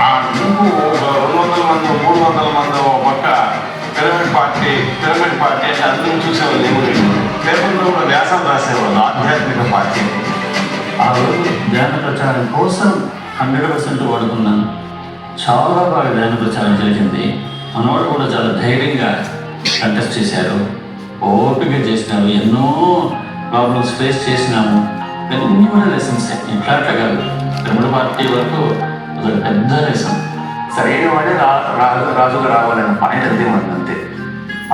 ఆ గుంపు 200 మంది 300 మంది ఒక పక్క పిరమిడ్ పార్టీ అంటే అందరూ చూసేవాళ్ళు. దేవుడు పేపర్లో కూడా వ్యాసాలు రాసేవాళ్ళు ఆధ్యాత్మిక పార్టీ. ఆ రోజు ధ్యాన ప్రచారం కోసం 100% వాడుకున్నాను. చాలా బాగా ధ్యాన ప్రచారం జరిగింది. మనవాడు కూడా చాలా ధైర్యంగా కంటెస్ట్ చేశారు, ఓపిక చేసినారు, ఎన్నో ప్రాబ్లమ్స్ ఫేస్ చేసినాము. అన్ని కూడా లెసన్స్ ఇట్లా కాదు, తమిళ పార్టీ వరకు ఒక పెద్ద లెసన్. సరైన వాడే రాజుగా రావాలన్న పాయింట్ అంతే మనకు అంతే.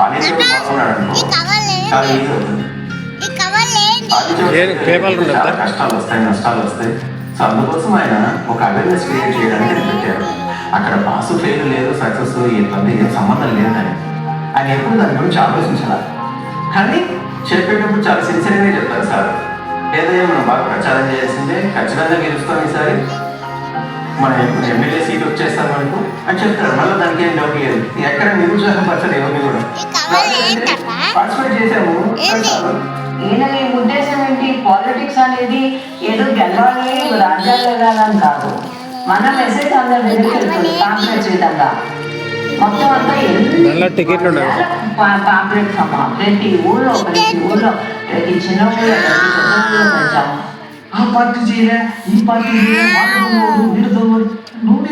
ఆదిత్యుడు బాగున్నాడు అనుకో చాలా ఈజీ అవుతుంది. చాలా కష్టాలు వస్తాయి, నష్టాలు వస్తాయి. సో అందుకోసం ఆయన ఒక అవేర్నెస్ క్రియేట్ చేయడానికి పెట్టారు. అక్కడ పాసు ఫెయిల్ లేదు, సక్సెస్ ఇబ్బంది ఏం సంబంధం లేదు అని ఆయన ఎప్పుడు దాని గురించి ఆలోచించాలి. కానీ చెప్పేటప్పుడు చాలా సిన్సియర్గానే చెప్తారు సార్. ఏదైనా మనం బాగా ప్రచారం చేయాల్సిందే, ఖచ్చితంగా గెలుస్తాం ఈసారి, మన ఎమ్మెల్యే సీట్ వచ్చేస్తాం మనకు అని చెప్తారు. మళ్ళీ దానికి ఏం డౌట్ లేదు. ఎక్కడ నిరుత్సాహపరచారు ఎవరిని కూడా. పార్టిసిపేట్ చేసాము. ఈయన ఈ ఉద్దేశం ఏంటి, పాలిటిక్స్ అనేది ఏదో గెలవాలి రాజ్యాలు వెళ్ళాలని కాదు, మన మెసేజ్ అందరి దగ్గరికి వెళ్తుంది పాంప్లెట్స్ విధంగా. మొత్తం అంతా పాంప్లెట్స్ అమ్మా, ప్రతి ఊళ్ళో ప్రతి చిన్న ఊళ్ళో ప్రతి పెద్ద ఊళ్ళో పెంచాము. ఆ పార్టీ చేయలే, ఈ పార్టీ నువ్వు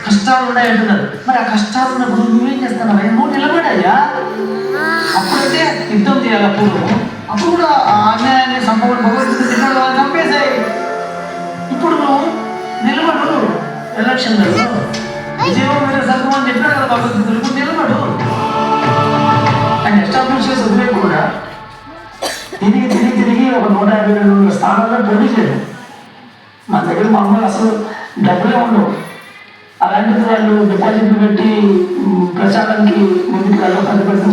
కష్టాలు ఉన్నాయంటున్నారు. మరి ఆ కష్టాలు ఉన్నప్పుడు నువ్వేం చేస్తున్నావు? నువ్వు నిలబడాయా? అప్పుడైతే యుద్ధం చేయాలి. అప్పుడు కూడా ఆ అన్యాయాన్ని సంభవం భగవద్గీత తిన్నాడు, వాళ్ళు చంపేశాయి. ఇప్పుడు నువ్వు నిలబడు ఎలక్షన్లలో, విజయం మీద సంఘం అని చెప్పాడు కదా భగవద్గీతలు. ఇప్పుడు నిలబడు. ఆయన ఎస్టాబ్లిష్ చేసి వదిలేకుండా తిరిగి ఒక 152 స్థానాల్లో పోటీ చేయడం. మన దగ్గర మామూలు అసలు డబ్బులే ఉండవు. అలాంటిది వాళ్ళు డిపాజిట్లు పెట్టి ప్రచారానికి ముందుకు పెద్ద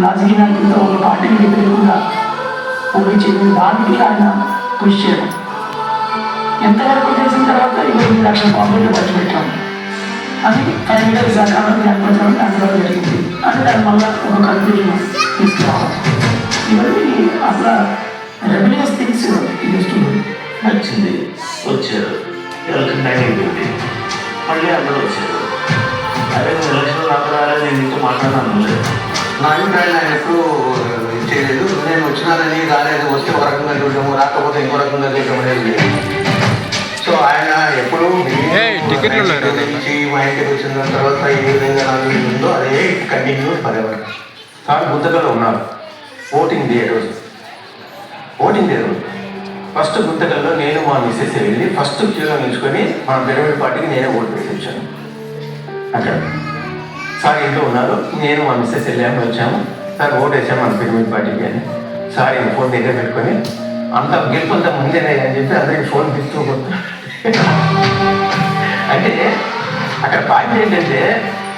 రాజకీయ నాయకులతో ఒక పార్టీకి వ్యతిరేకంగా పోటీ చేయడం, దానికి ఆయన కృషి చేయడం. ఎంతవరకు చేసిన తర్వాత 20 లక్షల పాపులు ఖర్చు పెట్టాము. అది ఫైనల్గా విశాఖలో ప్రచారం అందులో జరిగింది. అంటే దాని వల్ల ఒక కన్ఫ్యూజన్ తీసుకురావాలి. ఇవన్నీ అసలు రెవెన్యూస్ థింగ్స్ వచ్చింది, వచ్చారు, ఎలక్షన్ టైమింగ్ ఉంది, మళ్ళీ అందరూ వచ్చారు. అదే ఎలక్షన్ రావాలి, నేను ఇంకో మాట్లాడాను లేదు. నా అభిప్రాయం ఆయన ఎప్పుడు చేయలేదు. నేను వచ్చినానని రాలేదు, వస్తే ఒక రకంగా చూడటము, రాకపోతే ఇంకో రకంగా చూడటం అనేది లేదు. సో ఆయన ఎప్పుడు నుంచి మా ఇంటికి వచ్చిన తర్వాత ఏ విధంగా నాకు ఉందో అదే కంటిన్యూ పదేవాడు. సార్ గుంతకల్లో ఉన్నారు. ఓటింగ్ డే రోజు ఫస్ట్ గుంతకల్లో నేను మా మిస్సెస్ వెళ్ళి ఫస్ట్ క్యూలో నిల్చుకొని మా పిరమిడ్ పార్టీకి నేనే ఓటు వేసి వచ్చాను. అక్కడ సార్ ఇంట్లో ఉన్నారు, నేను మా మిస్సెస్ వెళ్ళాము, వచ్చాము. సార్ ఓటు వేసాము మన పిరమిడ్ పార్టీకి అని. సార్ ఈయన ఫోన్ దగ్గర పెట్టుకొని అంత గెలుపు అంతా ముందేనే అని చెప్పి అందరికి ఫోన్ తీస్తూ అంటే అక్కడ పాయింట్ ఏంటంటే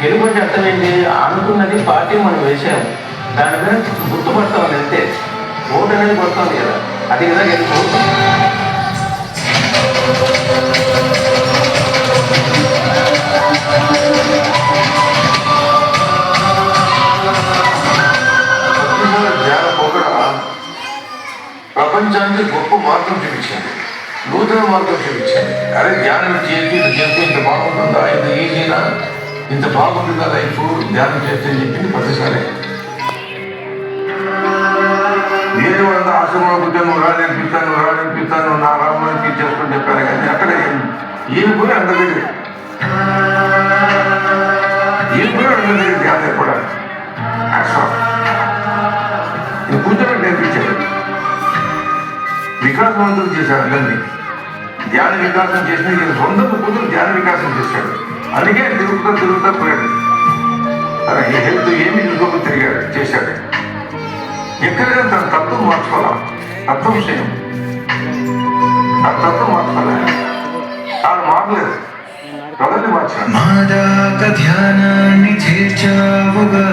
గెలుపు అంటే అర్థం ఏంటి, అనుకున్నది పార్టీ మనం వేసాము, దాని మీద గుర్తుపడతాం అంతే. ఓటు అనేది పడుతుంది కదా, అది కదా గెలుపు. ధ్యాన పోకడ ప్రపంచానికి గొప్ప మార్గం చూపించాడు, నూతన మార్గం చూపించాడు. అరే ధ్యానం చేసి ఇంత బాగుంటుందా, ఇంత ఈజీనా, ఇంత బాగుంటుందా లైఫ్ ధ్యానం చేస్తే అని చెప్పింది ప్రతిసారి. నేను వాళ్ళ ఆశ్రమంలో కూర్చొని నువ్వు రానిపిస్తాను నా రామని చేసుకుని చెప్పాను. కానీ అక్కడ ఈయన కూడా అందరి దగ్గర ధ్యానం ఏర్పడాలి. నేను కూర్చోబెట్టి నేర్పించాడు, వికాసవంతులు చేశాడు. అందరినీ ధ్యాన వికాసం చేసిన సొంతం కూతురు ధ్యాన వికాసం చేశాడు. అందుకే తిరుగుతా పోయాడు. తన హెల్త్ ఏమి చూసుకోకుండా తిరిగాడు, చేశాడు. ఎక్కడైనా తన తత్వం మార్చుకోవాలా, తత్వం విషయం తన తత్వం మార్చుకోవాలి. తాను మారలేదు, ప్రజల్ని మార్చాడు. మాదాక ధ్యానాన్ని చేర్చావుగా,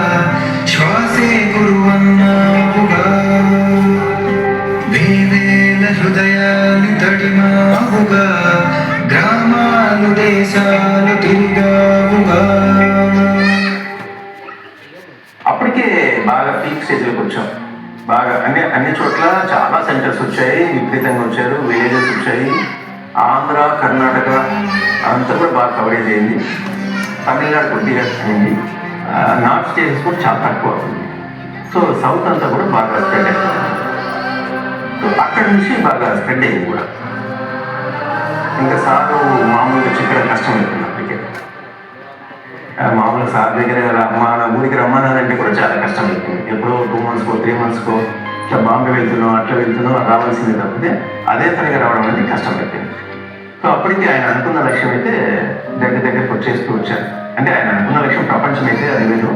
శ్వాసే గురువన్నావుగా. బాగా అన్ని చోట్ల చాలా సెంటర్స్ వచ్చాయి, విపరీతంగా వచ్చారు, విలేజెస్ వచ్చాయి. ఆంధ్ర, కర్ణాటక అంతా కూడా బాగా కవరేజ్ అయింది. తమిళనాడు కొద్దిగా అయింది. నార్త్ స్టేట్స్ కూడా చాలా తక్కువ అవుతుంది. సో సౌత్ అంతా కూడా బాగా స్ప్రెడ్ అయింది. సో అక్కడి నుంచి బాగా స్ప్రెడ్ అయింది కూడా. ఇంకా సారు మామూలుగా చెప్పడం కష్టం అవుతుంది అప్పటికే. మామూలుగా సార్ దగ్గర మన ఊరికి రమ్మన్నారంటే కూడా చాలా కష్టం అవుతుంది. ఎప్పుడో 2 months 3 months ఇట్లా బాంబే వెళ్తున్నాం, అట్లా వెళ్తున్నాం, రావాల్సింది తప్పితే అదే పనిగా రావడం అనేది కష్టం అయిపోయింది. సో అప్పటికి ఆయన అనుకున్న లక్ష్యం అయితే దగ్గరకు వచ్చేస్తూ వచ్చారు. అంటే ఆయన అనుకున్న లక్ష్యం ప్రపంచం అయితే అది లేదు,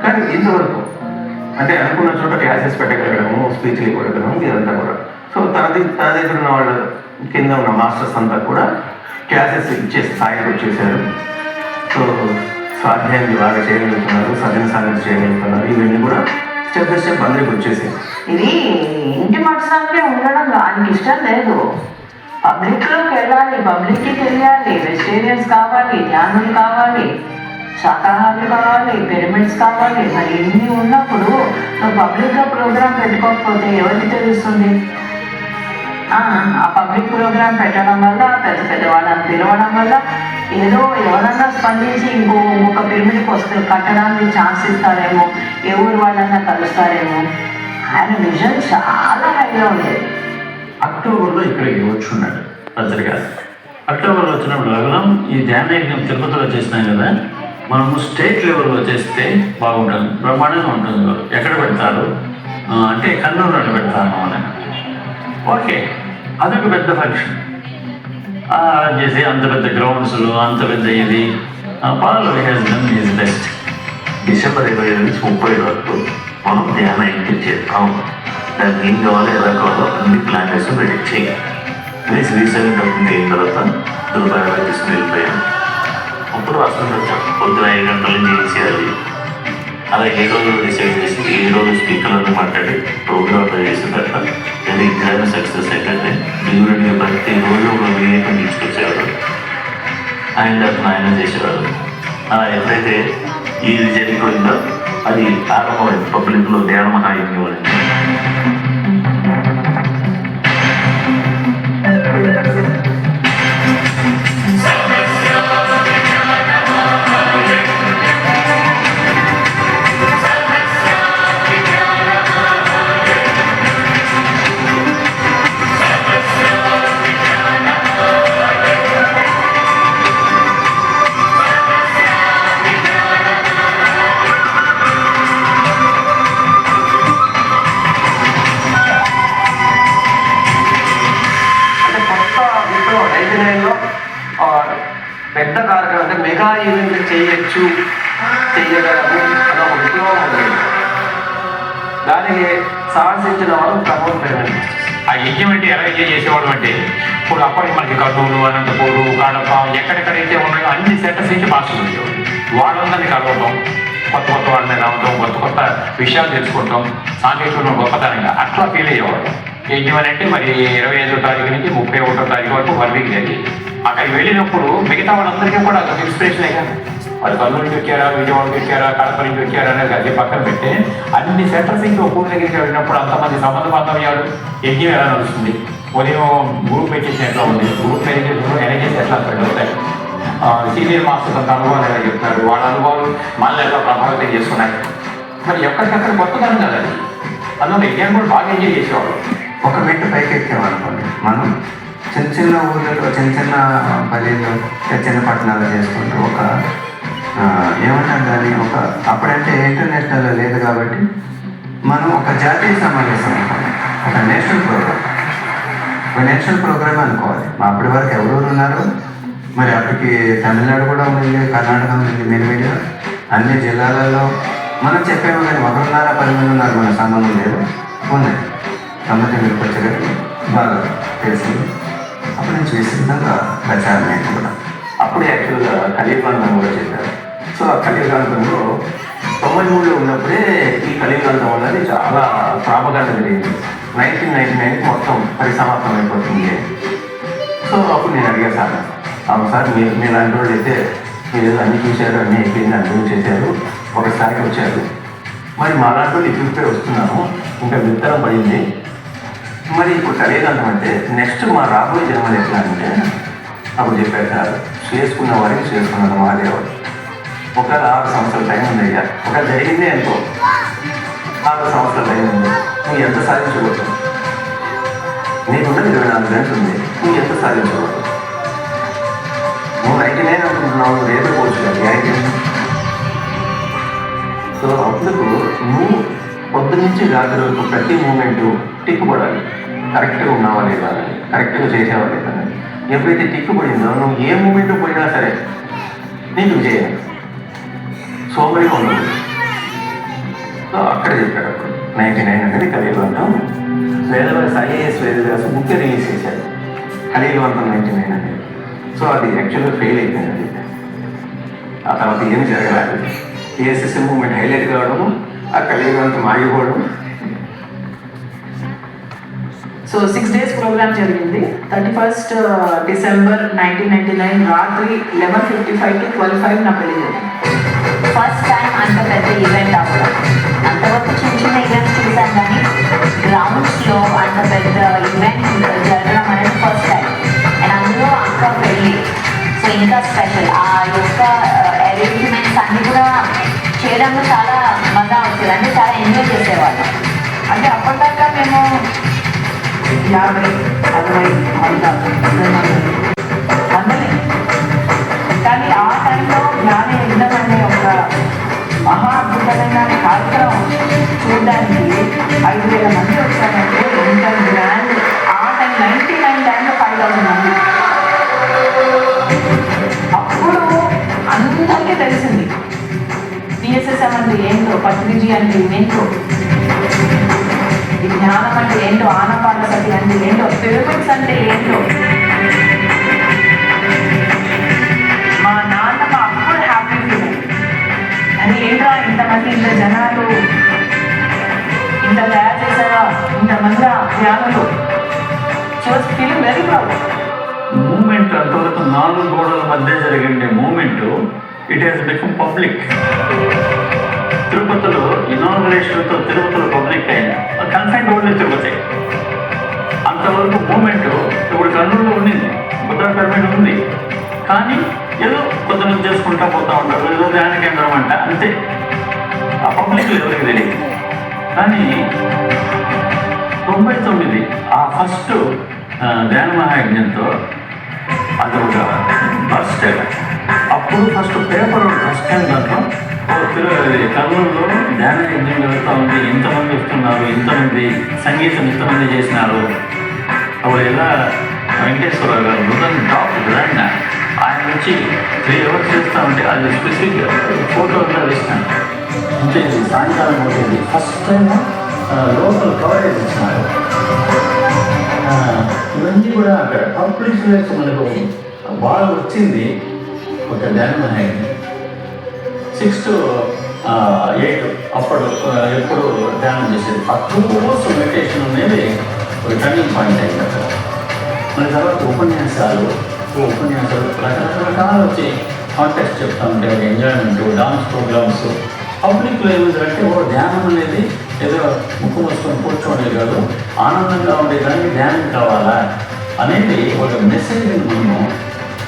కానీ ఇంతవరకు అంటే అనుకున్న చోట క్లాసెస్ పెట్టగలగడము, స్పీచ్లు ఇవ్వగలగడము, ఇదంతా కూడా. సో తన దగ్గర ఉన్న వాళ్ళ కింద ఉన్న మాస్టర్స్ అంతా కూడా క్లాసెస్ ఇచ్చే స్థాయికి వచ్చేసారు. సో స్వాధ్యాయాన్ని బాగా చేయగలుగుతున్నారు, సజన సాధన చేయగలుగుతున్నారు. ఇవన్నీ కూడా స్టెప్ బై స్టెప్ అందరికి వచ్చేసాయి. ఇది ఇంటి మనసుకే ఉండడం ఆయనకి ఇష్టం లేదు. పబ్లిక్లోకి వెళ్ళాలి, పబ్లిక్కి తెలియాలి, వెజిటేరియన్స్ కావాలి, ధ్యానులు కావాలి, శాకాహారులు కావాలి, పిరమిడ్స్ కావాలి. మరి ఇన్ని ఉన్నప్పుడు నువ్వు పబ్లిక్గా ప్రోగ్రామ్ పెట్టుకోకపోతే ఎవరికి తెలుస్తుంది? ఆ పబ్లిక్ ప్రోగ్రామ్ పెట్టడం వల్ల, పెద్ద వాళ్ళని పిలవడం వల్ల ఏదో ఎవరన్నా స్పందించి ఇంకొక పిరమిడ్కి వస్తే కట్టడానికి ఛాన్స్ ఇస్తారేమో, ఏ ఊరు వాళ్ళన్నా కలుస్తారేమో. ఆయన విజన్ చాలా హైగా ఉండేది. అక్టోబర్లో ఇక్కడికి వచ్చున్నాడు పత్రిక. అక్టోబర్లో వచ్చినప్పుడు లగ్నం ఈ ధ్యాన యజ్ఞం తిరుపతిలో చేసినాం కదా, మనము స్టేట్ లెవెల్లో చేస్తే బాగుంటుంది, బ్రహ్మాండంగా ఉంటుంది. ఎక్కడ పెడతారు అంటే కర్నూలులో పెడతాను అని. ఓకే, అదొక పెద్ద ఫంక్షన్ చేసి అంత పెద్ద గ్రౌండ్స్లో అంత పెద్ద ఇది పాల్ ఈజ్ బెస్ట్. డిసెంబర్ 25 నుంచి 30 వరకు మనం ధ్యాన యజ్ఞం చేస్తాం. దానికి ఏం కావాలో ఎలా కావాలో అన్ని ప్లాన్ చేసి ప్రెడిక్ట్ చేయాలి. రీసెంట్ డబ్బులు అయిన తర్వాత దుర్బాగా తీసుకుని వెళ్ళిపోయాం. అప్పుడు రాష్ట్రంలో వచ్చాం. పొద్దున 5 గంటల నుంచి చేయాలి. అలా 7 రోజులు డిసైడ్ చేసి 7 రోజులు స్పీకర్లను మాట్లాడి ప్రోగ్రామ్ చేసిన తర్వాత అది ఎగ్జామ్ సక్సెస్ అయితే డ్యూరెంట్గా ప్రతిరోజు ఒక వివేకం తీసుకొచ్చేవారు. ఆయన చేసేవారు. అలా ఎప్పుడైతే ఇది జరిగిపోయిందో అది ప్రారంభమైంది. పబ్లిక్లో ధ్యాన మహాయజ్ఞం అని. పెద్ద కార్యక్రమం అంటే మెగా ఈవెంట్ చేయగలము అన్న ఒక విప్లవం ఉంది. దానికి సాహసించిన వాళ్ళు ప్రమోద్ పేమెంట్. ఆ యజ్ఞం అంటే ఎలా యజ్ఞం చేసేవాడు అంటే ఇప్పుడు అప్పటికి మనకి కర్నూలు, అనంతపూరు, కడప ఎక్కడెక్కడైతే ఉన్నాయో అన్ని సెంటర్స్ నుంచి మాస్టర్స్ వచ్చేవాడు. వాళ్ళందరినీ కలవటం, కొత్త వాళ్ళని రావటం, కొత్త విషయాలు తెలుసుకుంటాం, సాంకేతికంగా గొప్పతనంగా అట్లా ఫీల్ అయ్యేవాడు. యజ్ఞం అని అంటే మరి 25వ తారీఖు నుంచి 31వ తారీఖు వరకు 1 వీక్ జరిగింది. అక్కడికి వెళ్ళినప్పుడు మిగతా వాళ్ళందరికీ కూడా అదొక ఇన్స్పిరేషన్ అయ్యా. వాళ్ళు కర్నూలు నుంచి వచ్చారా, విజయవాడ నుంచి వచ్చారా, కడప నుంచి వచ్చారా అనేది అది పక్కన పెట్టి అన్ని సెంటర్స్ నుంచి ఒక ఊరి దగ్గరికి వెళ్ళినప్పుడు అంతమంది సంబంధ బాంధవ్యాలు, యజ్ఞం ఎలా నడుస్తుంది, ఉదయం గ్రూప్ మెడిటేషన్ ఎట్లా ఉంది, గ్రూప్ మెడిటేషన్ ఎనర్జీస్ ఎట్లా స్ప్రెడ్ అవుతాయి, సీనియర్ మాస్టర్స్ అంత అనుభవాలు ఎలా చెప్తున్నారు, వాళ్ళ అనుభవాలు మనల్ని ఎలా ప్రభావితం చేస్తున్నాయి. మరి ఎక్కడికక్కడ కొత్తదనం కదా అది. అందువల్ల యజ్ఞాన్ని కూడా బాగా ఎంజాయ్ చేసేవాళ్ళు. ఒక మెట్టు పైకి ఎక్కామనుకోండి, మనం చిన్న ఊళ్ళలో చిన్న పల్లెలు చిన్న పట్టణాలు చేసుకుంటూ ఒక ఏమంటాం దాన్ని ఒక అప్పుడంటే ఇంటర్నేషనల్ లేదు కాబట్టి మనం ఒక జాతీయ సమావేశం అనుకోండి, ఒక నేషనల్ ప్రోగ్రామ్ అనుకోవాలి. అప్పటి వరకు ఎవరెవరు ఉన్నారు మరి అప్పటికి తమిళనాడు కూడా ఉంది, కర్ణాటక ఉంది, మెరుగైన అన్ని జిల్లాలలో మనం చెప్పేమో కానీ 1 ఉన్నారా 10 మంది ఉన్నారు మన సంబంధం లేదు, ఉన్నాయి. సంబంధం మీకు వచ్చేటట్టు బాగా తెలిసింది. అప్పటి నుంచి విస్తృతంగా ప్రచారం అయింది కూడా. అప్పుడు యాక్చువల్గా కలియుగాంతం కూడా చెప్పారు. సో ఆ కలియుగాంతంలో 93లో ఉన్నప్పుడే ఈ కలియుగాంతం అనేది చాలా ప్రాపగాండ జరిగింది. 1999 మొత్తం పరిసమాప్తం అయిపోతుంది. సో అప్పుడు నేను అడిగా సార్, అవును సార్ మీరు లాంటి వాళ్ళు అయితే మీరు ఏదో అన్ని చూశారు, అన్నీ అయిపోయింది, అన్ని చేశారు, ఒక స్థాయికి వచ్చారు. మరి మా లాంటి వాళ్ళు ఇప్పుడే వస్తున్నాము, ఇంకా విత్తనం పడింది. మరి ఇప్పుడు కలియుగంతం అంటే నెక్స్ట్ మా రాబోయే జన్మలు ఎట్లా అంటే అప్పుడు చెప్పారు సార్, చేసుకున్న వారికి చేసుకున్నాను మహాదేవుడు. ఒకవేళ 6 సంవత్సరాల టైం ఉంది అయ్యా, ఒకవేళ జరిగిందే ఎంతో 6 సంవత్సరాల టైం ఉంది, నువ్వు ఎంత సాధించవచ్చు? నీకున్నది 24 గంటలు ఉంది, నువ్వు ఎంత సాధించవచ్చు? నువ్వు 99 అనుకుంటున్నావు, నువ్వు రేపే పోవచ్చు గ్యారెంటీ. సో అందుకు నువ్వు పొద్దు నుంచి రాత్రి వరకు ప్రతి మూమెంట్ టిక్కుపడాలి. కరెక్ట్గా ఉన్నావా లేదా అని, కరెక్ట్గా చేసావా లేదా అని. ఎప్పుడైతే టిక్కుపడిందో నువ్వు ఏ మూమెంట్ పోయినా సరే నీకు విజయం. సోమరిగా ఉండదు. సో అక్కడ చెప్పాడు అప్పుడు 99 అనేది కలియుగంతం. Vedavyasa IAS Vedavyasa book release చేశాడు కలియుగంతం 99 అనేది. సో అది యాక్చువల్గా ఫెయిల్ అయిపోయింది. ఆ తర్వాత ఏం జరగలేదు. PSSM మూమెంట్ హైలైట్ కావడము, ఆ కలియుగంతం ఆగిపోవడం. సో 6 days ప్రోగ్రామ్ జరిగింది. 31st December 1999 రాత్రి 11:55 to 12:05 నా పెళ్లి జరిగింది. ఫస్ట్ టైం అంత పెద్ద ఈవెంట్ అవ్వడం. అంతవరకు చిన్న చిన్న ఈవెంట్స్ చూసాను కానీ గ్రౌండ్స్లో అంత పెద్ద ఈవెంట్ జరగడం అనేది ఫస్ట్ టైం. అండ్ అందులో అక్క పెళ్ళి. సో ఇంకా స్పెషల్. ఆ యొక్క అరేంజ్మెంట్స్ అన్నీ కూడా చేయడంలో చాలా మజా వచ్చేది. అంటే చాలా ఎంజాయ్ చేసేవాళ్ళం. అంటే అప్పటిదాకా మేము 50, 60, 100 కానీ ఆ టైంలో జ్ఞాన యజ్ఞం అనే ఒక మహా అద్భుతమైన కార్యక్రమం చూడడానికి 5,000 మంది వచ్చారంటే ఎంత గ్రాండ్. ఆ టైం 99 టైంలో 5,000 మంది. అప్పుడు అందరికీ తెలిసింది PSSM అంటే ఏంటో, పత్రిజీ అంటే ఏంటో, ఈ జ్ఞానం అంటే ఏంటో, ఆనపానసతి అంటే ఏంటో, పిరమిడ్స్ అంటే ఏంటో. మా నాన్నమ్మ అప్పుడు హ్యాపీ ఫీల్ అని, ఏంట్రా ఇంతమంది, ఇంత జనాలు, ఇంత తయారు చేసావా, ఇంతమంది జ్ఞానులు. She was feeling very proud. Moment అంతవరకు 4 గోడల మధ్య జరిగే moment it has become public. తిరుపతిలో ఇనాగ్రేషన్తో తిరుపతిలో పబ్లిక్ అయింది. Consent only Tirupati. అంతవరకు మూమెంట్ ఇప్పుడు కర్నూలులో ఉండింది, బుద్ధ పిరమిడ్ ఉంది. కానీ ఏదో కొంతమంది చేసుకుంటా పోతూ ఉంటారు, ఏదో ధ్యాన కేంద్రం అంట, అంతే. ఆ పబ్లిక్లో ఎవరికి తెలియదు. కానీ 99 ఆ ఫస్ట్ ధ్యాన మహాయజ్ఞంతో అది ఒక ఫస్ట్. అప్పుడు ఫస్ట్ పేపర్ ఫస్ట్ టైం దాంట్లో కర్నూలులో ధ్యాన యజ్ఞం జరుగుతూ ఉంది, ఇంతమంది వస్తున్నారు, ఇంతమంది సంగీతం ఇంతమంది చేసినారు. అప్పుడు ఎలా వెంకటేశ్వరరావు గారు మృదం టాప్ గ్రాండ్ ఆయన వచ్చి 3 hours చేస్తూ ఉంటే అది స్పెసిఫిక్ ఫోటో కూడా వేసినాను. అంటే సాయంకాలం అవుతుంది. ఫస్ట్ టైం లోకల్ కవరేజ్ ఇచ్చినారు. ఇవన్నీ కూడా అక్కడ పబ్లిక్ ప్లేస్ మనకు బాగా వచ్చింది. ఒక ధ్యాన మహాయజ్ఞం 6 to 8 అప్పుడు ఎప్పుడు ధ్యానం చేసేది. రోజు మెడిటేషన్ అనేది ఒక టర్నింగ్ పాయింట్ అయింది అక్కడ. మన తర్వాత ఉపన్యాసాలు రకరకాలు వచ్చి కాంటెక్స్ట్ చెప్తా ఉంటే ఒక ఎంజాయ్మెంట్, డాన్స్ ప్రోగ్రామ్స్. పబ్లిక్లో ఏమిటంటే ఒక ధ్యానం అనేది ఏదో ముక్కు మూసుకొని కూర్చోండి కాదు, ఆనందంగా ఉండేదానికి ధ్యానం కావాలా అనేది ఒక మెసేజ్ని మనము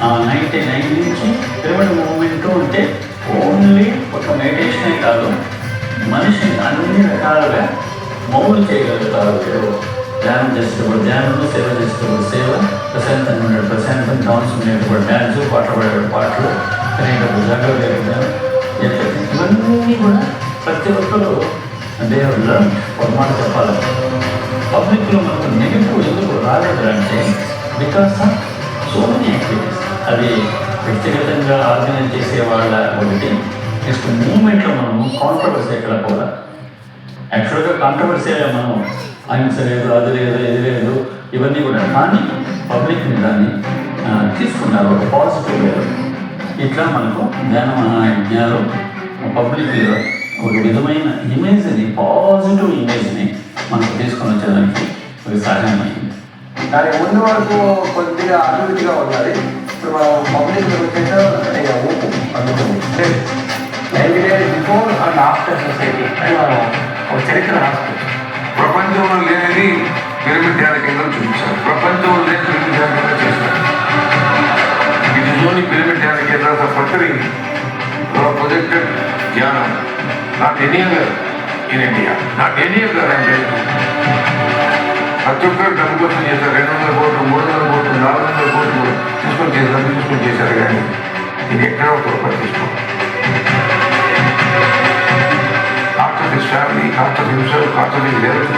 99 నుంచి పిరమిడ్ మూవ్మెంట్ అంటే ఓన్లీ ఒక మెడిటేషనే కాదు, మనిషిని అన్ని రకాలుగా మౌలు చేయగలుగుతారు. ధ్యానం చేసేటప్పుడు ధ్యానంలో, సేవ చేసేటప్పుడు సేవ, ప్రశాంతంగా ఉండేది ప్రశాంతం, డాన్స్ ఉండేటప్పుడు డ్యాన్స్, పాటలు పడేటప్పుడు పాటలు, తినేటప్పుడు జాగ్రత్త. ఇవన్నీ కూడా ప్రతి ఒక్కరు దేవుళ్ళు ఒక మాట చెప్పాలి. పబ్లిక్లో మనకు నెగిటివ్ ఎందుకు రాలేదు అంటే because of so many activities. అది వ్యక్తిగతంగా ఆర్గనైజ్ చేసే వాళ్ళ ఒకటి. నెక్స్ట్ మూమెంట్లో మనము కాంట్రవర్సీ ఎక్కడ కూడా యాక్చువల్గా కాంట్రవర్సీగా మనం అహింస లేదు, అది లేదు, ఇది లేదు, ఇవన్నీ కూడా. కానీ పబ్లిక్ని దాన్ని తీసుకున్నారు ఒక పాజిటివ్ వేలో. ఇట్లా మనకు ధ్యాన మహాయజ్ఞాలు పబ్లిక్లో ఒక విధమైన ఇమేజ్ని, పాజిటివ్ ఇమేజ్ని మనకు తీసుకొని వచ్చేదానికి ఒక సహాయమైంది. దాని ముందు వరకు కొద్దిగా అభివృద్ధిగా ఉన్నది. ఇప్పుడు మనం పబ్లిక్ వచ్చేసా ఊపు అందుతుంది. 99 బిఫోర్ అండ్ ఆఫ్టర్ సొసైటీ అని మనం ఒక చరిత్ర రాసుకోవచ్చు. ప్రపంచంలో లేనిది పిరమిడ్ ధ్యాన కేంద్రం చూపించారు. ప్రపంచంలో లేని పిరమిడ్ ధ్యాన కేంద్రం చేశారు. It is only pyramid ధ్యాన కేంద్రాలు of Patri who have projected Jnana, not any other in India, not any other I'm telling you. ప్రతి ఒక్కరు డబ్బు కోసం చేశారు. 200 కోట్లు 300 కోట్లు 400 కోట్లు తీసుకొని చేశారు కానీ ఇది ఎక్కడ ఒక ప్రతిష్టం. After his family, after himself, after his health,